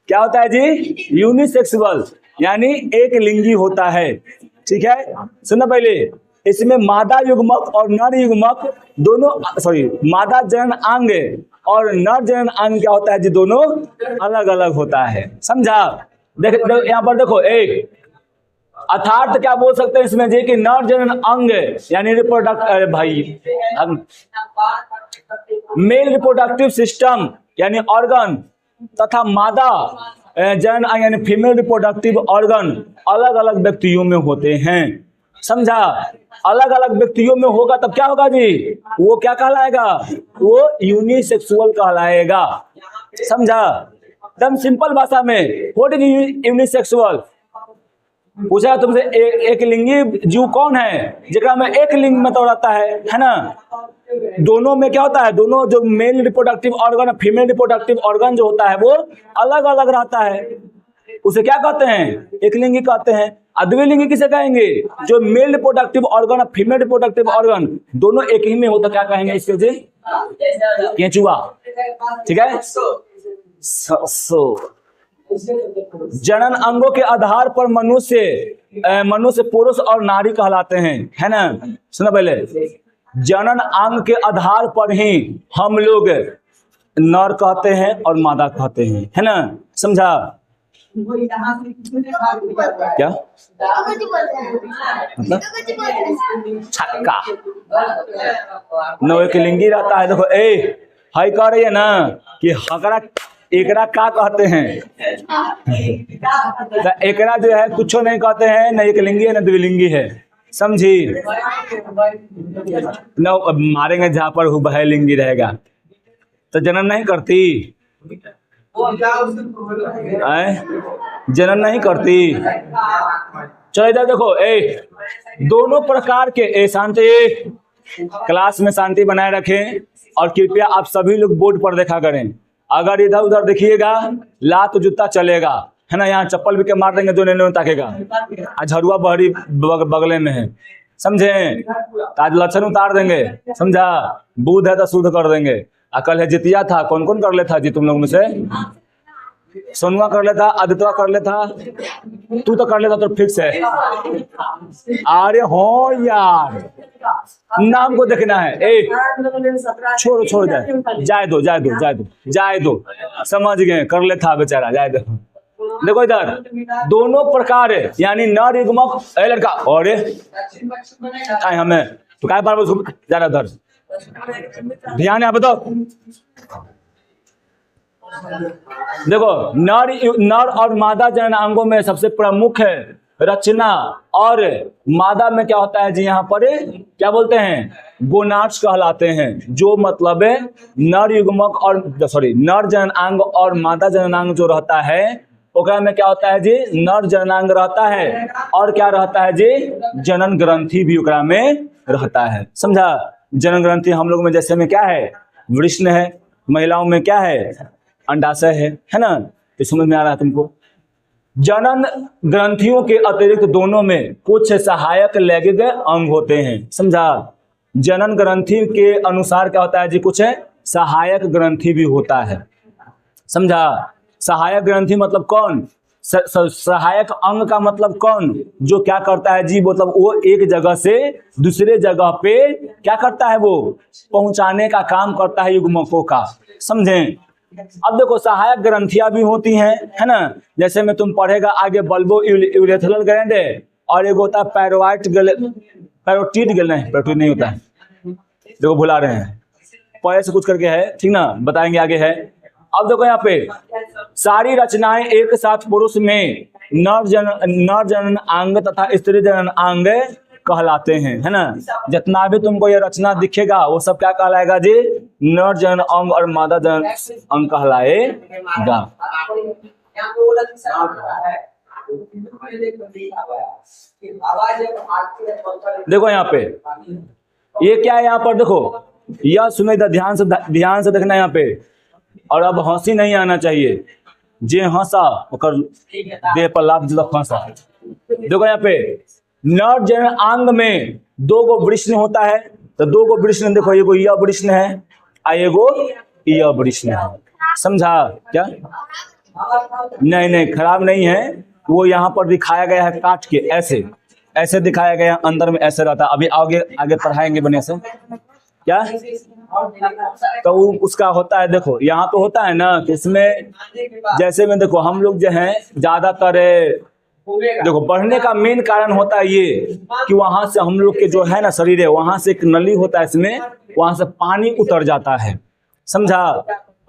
क्या होता है जी? यूनिसेक्सुअल यानी एक लिंगी होता है। ठीक है, सुनो पहले, इसमें मादा युग्मक और नर युग्मक दोनों, सॉरी, मादा जनन अंग और नर जनन अंग क्या होता है जी? दोनों अलग अलग होता है। समझा? देख यहाँ पर देखो, एक अर्थात क्या बोल सकते हैं इसमें जी कि नर जनन अंग यानी रिप्रोडक्ट भाई मेल रिप्रोडक्टिव सिस्टम यानी ऑर्गन तथा मादा जनन अंग यानी फीमेल रिप्रोडक्टिव ऑर्गन अलग अलग व्यक्तियों में होते हैं। समझा? अलग अलग व्यक्तियों में होगा तब क्या होगा जी? वो क्या कहलाएगा? वो यूनिसेक्सुअल कहलाएगा। समझा? एकदम सिंपल भाषा में, व्हाट इज यूनिसेक्सुअल? पूछा तुमसे एक लिंगी जीव कौन है? जेकरा में एक लिंग में तो रहता है ना? दोनों में क्या होता है? दोनों जो मेल रिप्रोडक्टिव ऑर्गन और फीमेल रिप्रोडक्टिव ऑर्गन जो होता है वो अलग अलग रहता है। उसे क्या कहते हैं? एक लिंगी कहते हैं। द्विलिंगी किसे कहेंगे? जो मेल रिप्रोडक्टिव ऑर्गन और फीमेल रिप्रोडक्टिव ऑर्गन दोनों एक ही में होता, क्या कहेंगे इसके जी? केंचुआ। ठीक है। जनन अंगों के आधार पर मनुष्य पुरुष और नारी कहलाते हैं, है ना? सुनो पहले, जनन अंग के आधार पर ही हम लोग नर कहते हैं और मादा कहते हैं, है ना? समझा? क्या मतलब? छक्का न लिंगी रहता है। देखो, ए हाई कह रही है ना कि हकरा एकरा क्या कहते हैं? तो एकरा जो है कुछ नहीं कहते हैं, न एक लिंगी है न द्विलिंगी है। समझी? न मारेंगे जहां पर उभयलिंगी रहेगा तो जनन नहीं करती, जनन नहीं करती। चलो इधर देखो, ए दोनों प्रकार के, ए शांति, क्लास में शांति बनाए रखें और कृपया आप सभी लोग बोर्ड पर देखा करें। अगर इधर उधर देखिएगा लात जूता चलेगा, है ना। यहाँ चप्पल भी के मार देंगे जो नहीं ताकेगा। आज झरुआ बहरी बगले में है, समझे। आज लक्षण उतार देंगे, समझा। बुध है तो शुद्ध कर देंगे। कल है जितिया था, कौन कौन कर लेता जी तुम लोग में से? सोनुआ कर लेता, आदित्य कर लेता, तू तो कर लेता, तो फिक्स है। अरे हो यार, नाम को देखना है। ए छोड़ जाए दो, समझ गए, कर लेता बेचारा, जाए दो। देखो इधर दोनों प्रकार है, यानी नर युग्मक। लड़का और हमें तो क्या बार जाना उधर, ध्यान है बताओ। देखो नर और मादा जननांगों में सबसे प्रमुख है रचना, और मादा में क्या होता है जी, यहाँ पर क्या बोलते हैं, गोनाड्स कहलाते हैं। जो मतलब है नर युग्मक और नर जननांग और मादा जननांग जो रहता है, ओकरा में क्या होता है जी, नर जननांग रहता है, और क्या रहता है जी, जनन ग्रंथि भी ओकरा में रहता है, समझा। जनन ग्रंथि हम लोग में जैसे में क्या है, वृष्ण है, महिलाओं में क्या है, अंडाशय है ना। तो समझ में आ रहा है तुमको। जनन ग्रंथियों के अतिरिक्त दोनों में कुछ सहायक लैंगिक अंग होते हैं, समझा। जनन ग्रंथि के अनुसार क्या होता है जी, कुछ सहायक ग्रंथि भी होता है, समझा। सहायक ग्रंथि मतलब कौन, सहायक अंग का मतलब कौन, जो क्या करता है जी, मतलब वो एक जगह से दूसरे जगह पे क्या करता है, वो पहुंचाने का काम करता है युग्मकों का, समझें। अब देखो सहायक ग्रंथियां भी होती हैं, है ना। जैसे में तुम पढ़ेगा आगे बल्बो यूरेथ्रल ग्लैंड और एक होता है पैरोटिड पैरोटिड नहीं होता है, देखो भुला रहे हैं, पहले से कुछ करके है, ठीक ना, बताएंगे आगे है। अब देखो यहाँ पे सारी रचनाएं एक साथ पुरुष में नर जनन अंग तथा स्त्री जनन अंग कहलाते हैं, है ना। जितना भी तुमको ये रचना दिखेगा वो सब क्या कहलाएगा जी, नर जनन अंग और मादा जनन अंग कहलाएगा। देखो यहाँ पे ये क्या है, यहाँ पर देखो, यह सुने ध्यान से देखना यहाँ पे। और अब हंसी नहीं आना चाहिए, जे हंसा और देह पर लाभ फंसा। देखो यहाँ पे नर जनन अंग में दो गो वृष्ण होता है, तो दो गो वृष्ण देखो, एगो यह वृष्ण है और एगो यह वृष्ण है, समझा क्या। नहीं खराब नहीं है, वो यहाँ पर दिखाया गया है काट के, ऐसे दिखाया गया, अंदर में ऐसे रहता है। अभी आगे पढ़ाएंगे बढ़िया से क्या, तो उसका होता है। देखो यहाँ पे होता है ना कि इसमें जैसे में देखो हम लोग जो है ज्यादातर देखो बढ़ने का मेन कारण होता है ये कि वहां से हम लोग के जो है ना शरीर है, वहां से एक नली होता है, इसमें वहां से पानी उतर जाता है, समझा।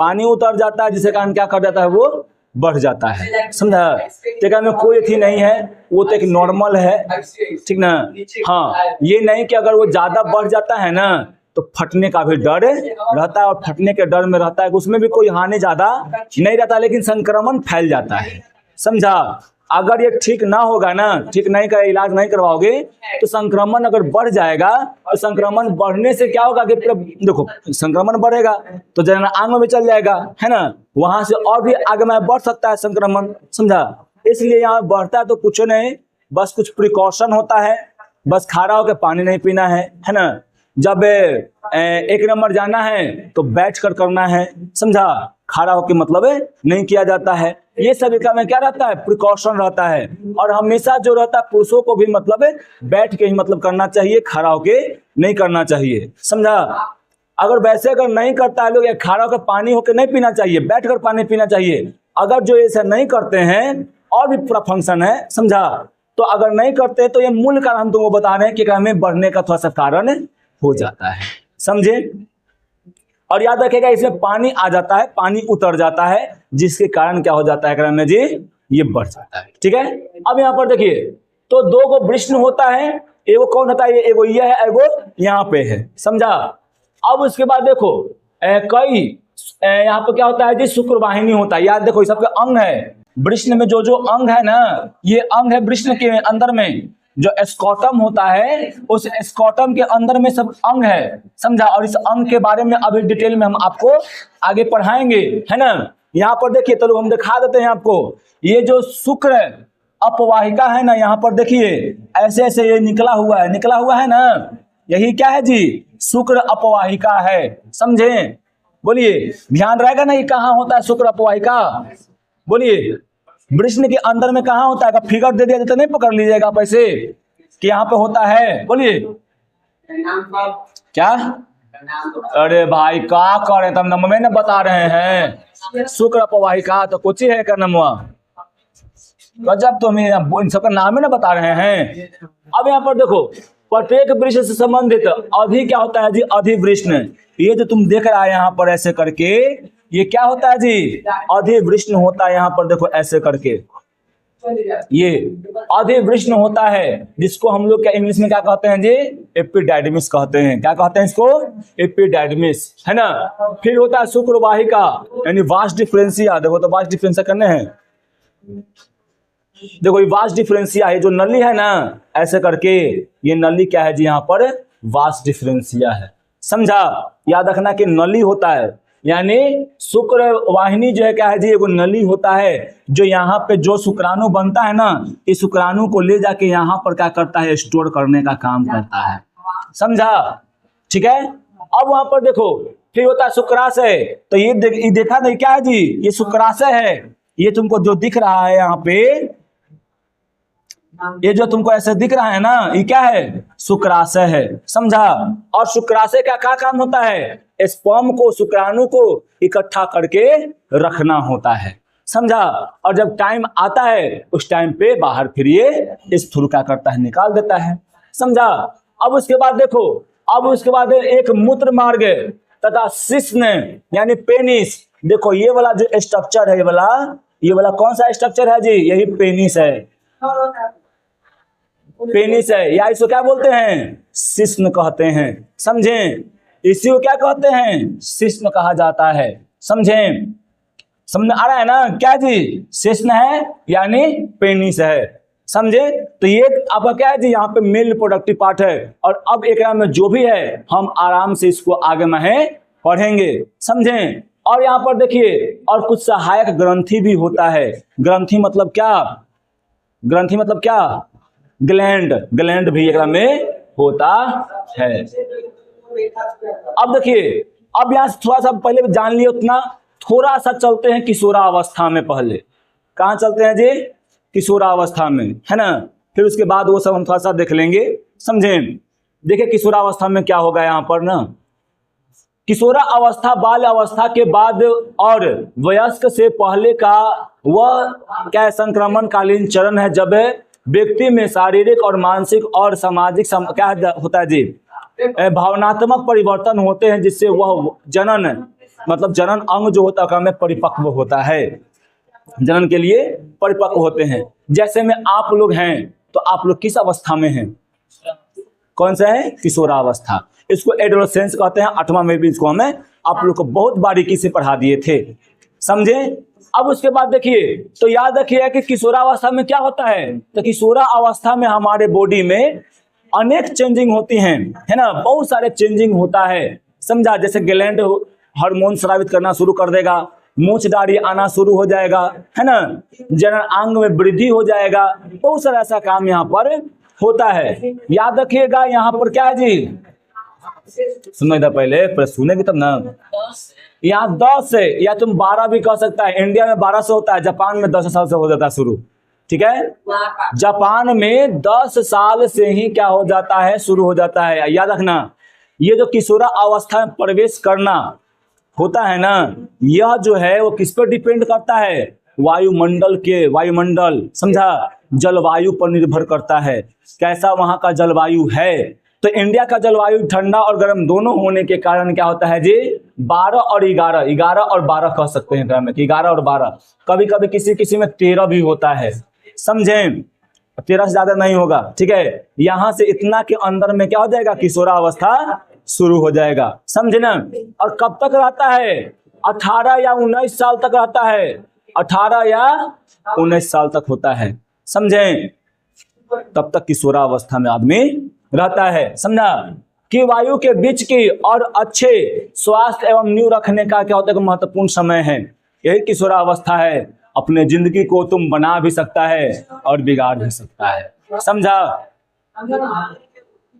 पानी उतर जाता है जिसके कारण क्या कर जाता है, वो बढ़ जाता है, समझा। ठीक है, में कोई थी नहीं है, वो तो एक नॉर्मल है, ठीक ना। हाँ, ये नहीं कि अगर वो ज्यादा बढ़ जाता है ना तो फटने का भी डर रहता है, और फटने के डर में रहता है कि उसमें भी कोई हानि ज्यादा नहीं रहता, लेकिन संक्रमण फैल जाता है, समझा। अगर ये ठीक ना होगा ना, ठीक नहीं का इलाज नहीं करवाओगे तो संक्रमण अगर बढ़ जाएगा, तो संक्रमण बढ़ने से क्या होगा कि देखो संक्रमण बढ़ेगा तो जनन अंग में चल जाएगा, है ना, वहां से और भी आगे में बढ़ सकता है संक्रमण, समझा। इसलिए यहाँ बढ़ता है तो कुछ नहीं, बस कुछ प्रिकॉशन होता है, बस खड़ा होकर पानी नहीं पीना है ना। जब 1 नंबर जाना है तो बैठ कर करना है, समझा। खड़ा होकर मतलब नहीं किया जाता है। ये सब में क्या रहता है, प्रिकॉशन रहता है। और हमेशा जो रहता है पुरुषों को भी मतलब बैठ के ही मतलब करना चाहिए, खड़ा होके नहीं करना चाहिए, समझा। अगर वैसे अगर नहीं करता है लोग, खड़ा होकर पानी होकर नहीं पीना चाहिए, बैठ कर पानी पीना चाहिए। अगर जो ऐसा नहीं करते हैं, और भी पूरा फंक्शन है, समझा। तो अगर नहीं करते तो ये मूल कारण हम तुमको बता रहे हैं कि हमें बढ़ने का थोड़ा सा कारण हो जाता है, समझे। और याद रखेगा इसमें पानी आ जाता है, पानी उतर जाता है, जिसके कारण क्या हो जाता है में जी, ये बढ़ जाता है, ठीक है। अब यहाँ पर देखिए, तो 2 गो वृष्ण होता है, एगो कौन होता है, एगो ये है, एगो यहाँ पे है, समझा। अब उसके बाद देखो कई यहाँ पे क्या होता है जी, शुक्रवाहिनी होता है। याद देखो ये सबके अंग है, वृष्ण में जो अंग है ना, ये अंग है वृष्ण के अंदर में, जो स्कॉटम होता है उस स्कॉटम के अंदर में सब अंग है, समझा। और इस अंग के बारे में अभी डिटेल में हम आपको आगे पढ़ाएंगे, है ना। यहाँ पर देखिए, चलो हम दिखा देते हैं आपको। ये जो शुक्र अपवाहिका है ना, यहाँ पर देखिए ऐसे ऐसे ये निकला हुआ है ना, यही क्या है जी, शुक्र अपवाहिका है, समझे। बोलिए, ध्यान रहेगा ना, ये कहाँ होता है शुक्र अपवाहिका। बोलिए, वृष्ण के अंदर में कहाँ होता है, फिगर दे दिया तो नहीं पकड़ लीजिएगा आप ऐसे कि यहाँ पे होता है। बोलिए क्या, अरे भाई क्या करें, तब नंबर में ना बता रहे हैं शुक्र अपवाहिका, तो कुछ ही है का नमवा, गजब। तो हम इन सबका नाम ही ना बता रहे हैं। अब यहाँ पर देखो, प्रत्येक वृक्ष से संबंधित अधि क्या होता है जी, अधिवृष्ण। ये जो तुम देख रहा है यहाँ पर ऐसे करके, ये क्या होता है जी, अधिवृष्ण होता है। यहाँ पर देखो ऐसे करके ये अधिवृष्ण होता है, जिसको हम लोग क्या इंग्लिश में क्या कहते हैं जी, एपिडाइडमिस कहते हैं। क्या कहते हैं इसको, एपिडाइडमिस, है ना। फिर होता है शुक्रवाहिका यानी वास डिफरेंशिया। देखो तो वास डिफरेंशिया करने हैं, देखो ये वास डिफरेंशिया है, जो नली है ना ऐसे करके, ये नली क्या है जी, यहाँ पर वास डिफरेंशिया है, समझा। याद रखना कि नली होता है, यानी शुक्र वाहिनी जो है क्या है जी, एगो नली होता है, जो यहाँ पे जो शुक्राणु बनता है ना, इस शुक्राणु को ले जाके यहाँ पर क्या करता है, स्टोर करने का काम करता है, समझा, ठीक है। अब वहां पर देखो, फिर होता है शुक्राशय। तो ये देखा नहीं क्या है जी, ये शुक्राशय है। ये तुमको जो दिख रहा है यहाँ पे, ये जो तुमको ऐसे दिख रहा है ना, ये क्या है, शुक्राशय है, समझा। और शुक्राशय का क्या काम होता है, स्पर्म को, शुक्राणु को इकट्ठा करके रखना होता है, समझा। और जब टाइम आता है उस टाइम पे बाहर फिर ये स्थूल क्या करता है, निकाल देता है, समझा। अब उसके बाद देखो, अब उसके बाद एक मूत्र मार्ग तथा शिश्न यानी पेनिस। देखो ये वाला जो स्ट्रक्चर है, ये वाला कौन सा स्ट्रक्चर है जी, यही पेनिस है, पेनिस है, या इसको क्या बोलते हैं, शिश्न कहते हैं, समझे। इसी को क्या कहते हैं, शिश्न कहा जाता है, समझे। समझ आ रहा है ना, क्या जी, शिश्न है यानी पेनिस है, समझे। तो ये आपका क्या है जी, यहाँ पे मेल रिप्रोडक्टिव पार्ट है। और अब एक में जो भी है हम आराम से इसको आगे में पढ़ेंगे, समझे। और यहाँ पर देखिए, और कुछ सहायक ग्रंथि भी होता है। ग्रंथि मतलब क्या, ग्रंथि मतलब क्या, ग्लैंड, ग्लैंड भी एक में होता है। अब देखिए, अब यहाँ से थोड़ा सा पहले जान लिया उतना, थोड़ा सा चलते हैं किशोरावस्था में। पहले कहाँ चलते हैं जी, किशोरावस्था में, है ना। फिर उसके बाद वो सब हम थोड़ा सा देख लेंगे, समझे। देखिए किशोरावस्था में क्या होगा, यहाँ पर ना, किशोरा अवस्था बाल अवस्था के बाद और वयस्क से पहले का वह क्या संक्रमण कालीन चरण है, जब व्यक्ति में शारीरिक और मानसिक और सामाजिक क्या होता है जी, भावनात्मक परिवर्तन होते हैं, जिससे वह जनन मतलब जनन अंग जो होता है में परिपक्व होता है, जनन के लिए परिपक्व होते हैं। जैसे में आप लोग हैं, तो आप लोग किस अवस्था में हैं, कौन सा है, किशोरावस्था। इसको एडोलेसेंस कहते हैं। 8वां में भी इसको हमें आप लोग को बहुत बारीकी से पढ़ा दिए थे, समझे। अब उसके बाद देखिए, तो याद रखिए कि किशोरावस्था में क्या होता है, तो किशोरावस्था में हमारे बॉडी में अनेक चेंजिंग होती हैं, है ना, बहुत सारे चेंजिंग होता है, समझा। जैसे ग्लैंड हार्मोन स्रावित करना शुरू कर देगा, मूछ दाढ़ी आना शुरू हो जाएगा, है ना, जनन अंग में वृद्धि हो जाएगा, बहुत सारा ऐसा काम यहाँ पर होता है। याद रखिएगा यहाँ पर क्या है जी, सुनो इधर पहले, पर सुनेगी तब ना। यहाँ 10 से या तुम 12 भी कह सकता है। इंडिया में 12 से होता है, जापान में 10 साल से हो जाता है शुरू, ठीक है। जापान में 10 साल से ही क्या हो जाता है, शुरू हो जाता है। याद रखना, ये जो किशोरा अवस्था में प्रवेश करना होता है ना, यह जो है वो किस पर डिपेंड करता है, वायुमंडल के, वायुमंडल समझा, जलवायु पर निर्भर करता है, कैसा वहां का जलवायु है। तो इंडिया का जलवायु ठंडा और गर्म दोनों होने के कारण क्या होता है जी, 12 और 11, 11 और 12 कह सकते हैं, 11 और 12, कभी कभी किसी किसी में 13 भी होता है, समझे। 13 से ज्यादा नहीं होगा, ठीक है। यहाँ से इतना के अंदर में क्या हो जाएगा, किशोरावस्था शुरू हो जाएगा, समझे ना। और कब तक रहता है, 18 या 19 साल तक रहता है, 18 या 19 साल तक होता है, समझे। तब तक किशोरावस्था में आदमी रहता है। समझा कि वायु के बीच की और अच्छे स्वास्थ्य एवं नींव रखने का क्या होता है, महत्वपूर्ण समय है। यही किशोरावस्था है। अपने जिंदगी को तुम बना भी सकता है और बिगाड़ भी सकता है। समझा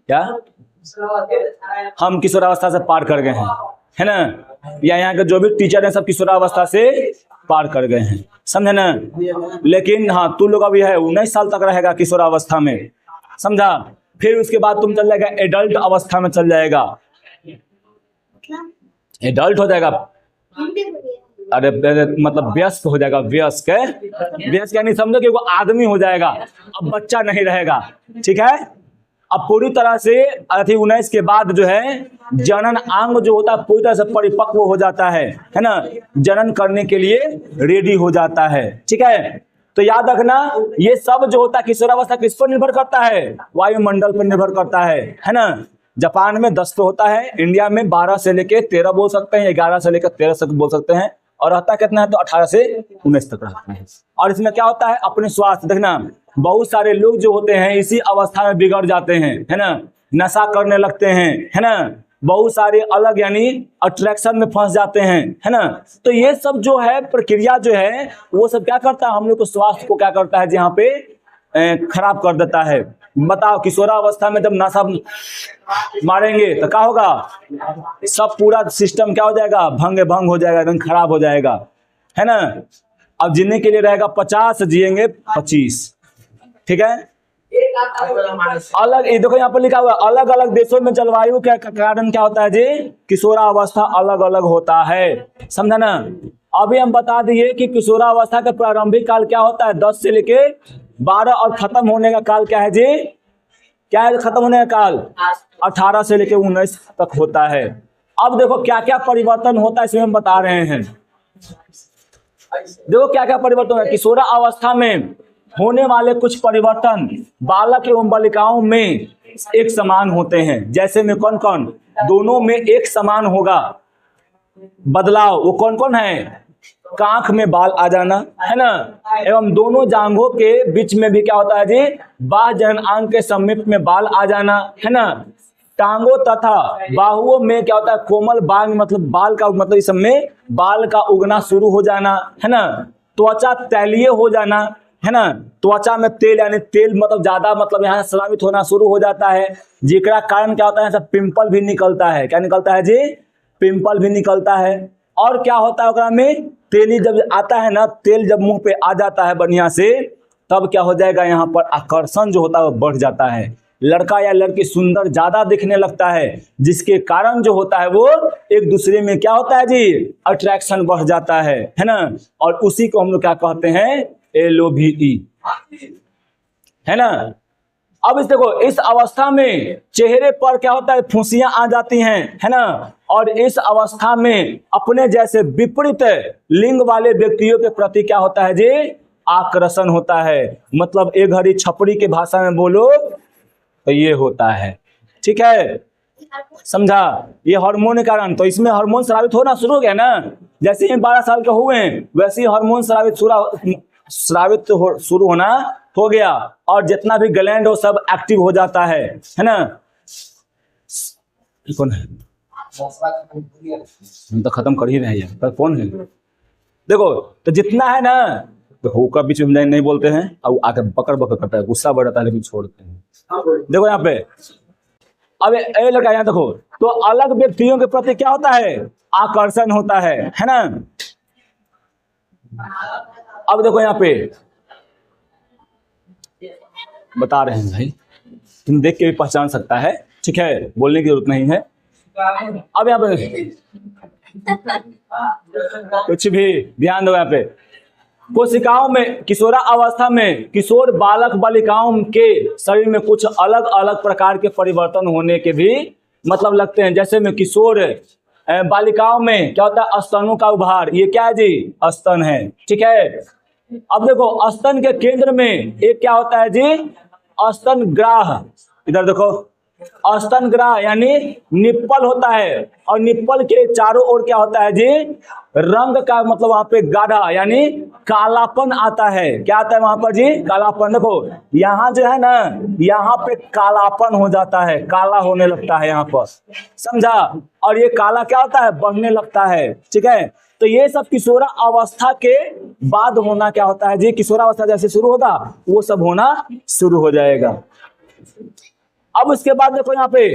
क्या? हम किशोरावस्था से पार कर गए हैं, है ना? या यहाँ के जो भी टीचर हैं सब किशोरावस्था से पार कर गए हैं, समझे ना? लेकिन हाँ, तू लोग अभी है 19 साल तक रहेगा किशोरावस्था में, समझा? फिर उसके बाद तुम चल जाएगा एडल्ट अवस्था में, चल जाएगा एडल्ट हो जाएगा। अरे मतलब वयस्क हो जाएगा। वयस्क यानी समझो कि वो आदमी हो जाएगा, अब बच्चा नहीं रहेगा, ठीक है? अब पूरी तरह से 19 के बाद जो है जनन अंग जो होता है पूरी तरह से परिपक्व हो जाता है ना? जनन करने के लिए रेडी हो जाता है, ठीक है? तो याद रखना, ये सब जो होता है किशोरावस्था किस पर निर्भर करता है? वायुमंडल पर निर्भर करता है ना? जापान में 10 पे होता है, इंडिया में 12 से लेके 13 बोल सकते हैं, 11 से लेकर 13 तक बोल सकते हैं, और रहता कितना है तो 18 से 19 तक रहता है। और इसमें क्या होता है, अपने स्वास्थ्य देखना, बहुत सारे लोग जो होते हैं इसी अवस्था में बिगड़ जाते हैं, है ना? नशा करने लगते हैं, है ना? बहुत सारे अलग यानी अट्रैक्शन में फंस जाते हैं, है ना? तो ये सब जो है प्रक्रिया जो है वो सब क्या करता है, हम लोग को स्वास्थ्य को क्या करता है, जहाँ पे खराब कर देता है। बताओ, किशोरावस्था में जब नशा मारेंगे तो क्या होगा? सब पूरा सिस्टम क्या हो जाएगा, भंग हो जाएगा, एकदम खराब हो जाएगा, है ना? अब जीने के लिए रहेगा 50, जिएंगे 25, ठीक है? अलग, ये देखो यहाँ पर लिखा हुआ है, अलग अलग देशों में जलवायु के कारण क्या होता है जी, किशोरावस्था अलग अलग होता है, समझा ना? अभी हम बता दिए कि किशोरावस्था का प्रारंभिक काल क्या होता है, 10 से लेके 12, और खत्म होने का काल क्या है जी? क्या है खत्म होने का काल? 18 से लेके 19 तक होता है। अब देखो क्या क्या परिवर्तन होता है, इसमें हम बता रहे हैं। देखो क्या क्या परिवर्तन है किशोरावस्था में। होने वाले कुछ परिवर्तन बालक एवं बालिकाओं में एक समान होते हैं। जैसे में कौन कौन? दोनों में एक समान होगा बदलाव। वो कौन कौन है? कांख में बाल आ जाना, है ना? एवं दोनों जांघों के बीच में भी क्या होता है जी, बाह्य जनन अंग के समीप में बाल आ जाना, है ना? टांगों तथा बाहुओं में क्या होता है, कोमल बाल, मतलब बाल का मतलब इस सब में बाल का उगना शुरू हो जाना, है ना? त्वचा तैलीय हो जाना, है ना? त्वचा में तेल यानी तेल मतलब ज्यादा मतलब यहाँ स्रावित होना शुरू हो जाता है, जिसका कारण क्या होता है, सब पिंपल भी निकलता है। क्या निकलता है जी? पिंपल भी निकलता है। और क्या होता है ओकरा में, तेली जब आता है ना, तेल जब मुंह पे आ जाता है बढ़िया से, तब क्या हो जाएगा, यहाँ पर आकर्षण जो होता है वो बढ़ जाता है। लड़का या लड़की सुंदर ज्यादा दिखने लगता है, जिसके कारण जो होता है वो एक दूसरे में क्या होता है जी, अट्रैक्शन बढ़ जाता है ना? और उसी को हम लोग क्या कहते हैं, LOVE, है ना? अब इस देखो, इस अवस्था में चेहरे पर क्या होता है, फुंसियां आ जाती हैं, है ना? और इस अवस्था में अपने जैसे विपरीत लिंग वाले व्यक्तियों के प्रति क्या होता है जी, आकर्षण होता है। मतलब एक घड़ी छपरी के भाषा में बोलो तो ये होता है, ठीक है? समझा? ये हार्मोन के कारण, तो इसमें हार्मोन स्रावित होना शुरू हो गया ना। जैसे ही 12 साल के हुए वैसे ही हार्मोन स्रावित शुरू होना हो गया, और जितना भी ग्लैंड हो सब एक्टिव हो जाता है ना? कौन है? हम तो खत्म कर ही रहे हैं, पर कौन है? देखो तो जितना है ना, तो होकर बीच में नहीं बोलते हैं, अब आकर बकर बकर करता है, गुस्सा बढ़ता है, लेकिन छोड़ते हैं। देखो यहाँ पे, अब ये लड़का यहाँ देखो, तो अलग व्यक्तियों के प्रति क्या होता है, आकर्षण होता है ना? अब देखो यहाँ पे बता रहे हैं भाई, तुम देख के भी पहचान सकता है, ठीक है? बोलने की जरूरत नहीं है। अब यहाँ पे कुछ भी ध्यान दो, यहाँ पे कोशिकाओं में किशोरा अवस्था में किशोर बालक बालिकाओं के शरीर में कुछ अलग अलग प्रकार के परिवर्तन होने के भी मतलब लगते हैं। जैसे में किशोर बालिकाओं में क्या होता है, स्तनों का उभार, ये क्या है जी, स्तन है, ठीक है? अब देखो स्तन के केंद्र में एक क्या होता है जी, स्तन ग्राह। इधर देखो, स्तन ग्राह यानी निप्पल होता है, और निप्पल के चारों ओर क्या होता है जी, रंग का मतलब वहां पे गाढ़ा यानी कालापन आता है। क्या आता है वहां पर जी? कालापन। देखो यहाँ जो है ना, यहाँ पे कालापन हो जाता है, काला होने लगता है यहाँ पर, समझा। और ये काला क्या होता है? बढ़ने लगता है, ठीक है। तो ये सब किशोरा अवस्था के बाद होना क्या होता है जी? किशोरा अवस्था जैसे शुरू होगा वो सब होना शुरू हो जाएगा। अब उसके बाद देखो यहाँ पे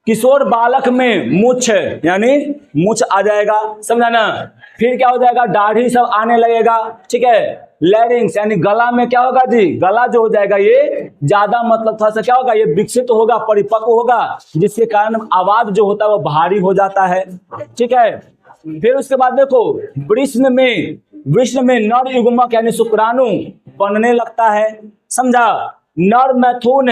किशोर बालक में मूछ, यानी मूछ आ जाएगा, समझा ना। फिर क्या हो जाएगा? दाढ़ी सब आने लगेगा, ठीक है। लैरिंग्स यानी गला में क्या होगा जी? गला जो हो जाएगा ये ज्यादा मतलब थोड़ा सा क्या होगा? ये विकसित होगा, परिपक्व होगा, जिसके कारण आवाज जो होता है वो भारी हो जाता है, ठीक है। फिर उसके बाद देखो वृषण में नर युग्मक यानी शुक्राणु बनने लगता है, समझा। नर मैथुन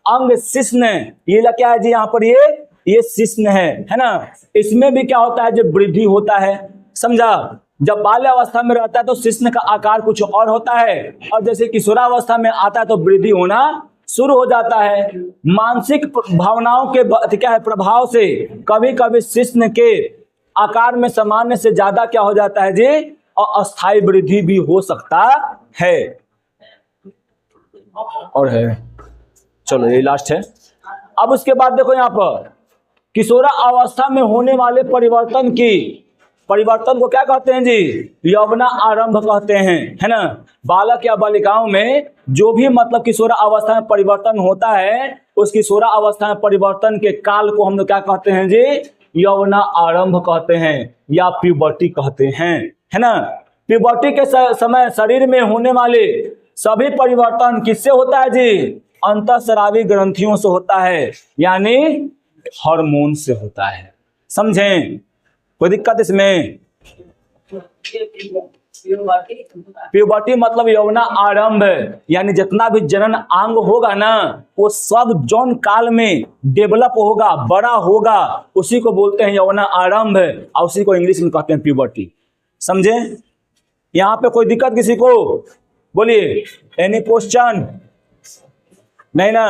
अंग शिश्न, ये क्या है जी? यहाँ पर ये शिश्न है ना। इसमें भी क्या होता है? जो वृद्धि होता है, समझा। जब बाल्य अवस्था में रहता है तो शिश्न का आकार कुछ और होता है, और जैसे किशोरावस्था में आता है तो वृद्धि होना शुरू हो जाता है। मानसिक भावनाओं के क्या है प्रभाव से कभी कभी शिश्न के आकार में सामान्य से ज्यादा क्या हो जाता है जी? और अस्थायी वृद्धि भी हो सकता है। और है, चलो ये लास्ट है। अब उसके बाद देखो यहाँ पर किशोरा अवस्था में होने वाले परिवर्तन को क्या कहते हैं जी? यौवना आरंभ कहते हैं, है ना। बालक या बालिकाओं में जो भी मतलब किशोरा अवस्था में परिवर्तन होता है, उस किशोरा अवस्था में परिवर्तन के काल को हम लोग क्या कहते हैं जी? यौवना आरंभ कहते हैं या प्यूबर्टी कहते हैं, है ना। प्यूबर्टी के समय शरीर में होने वाले सभी परिवर्तन किससे होता है जी? अंतःस्रावी ग्रंथियों से होता है, यानी हार्मोन से होता है, समझें। कोई दिक्कत इसमें? प्यूबर्टी मतलब यौवना आरंभ, यानी जितना भी जनन अंग होगा ना वो सब जौन काल में डेवलप होगा, बड़ा होगा, उसी को बोलते हैं यौवना आरंभ, और उसी को इंग्लिश में कहते हैं प्यूबर्टी, समझे। यहाँ पे कोई दिक्कत किसी को? बोलिए, एनी क्वेश्चन? नहीं ना।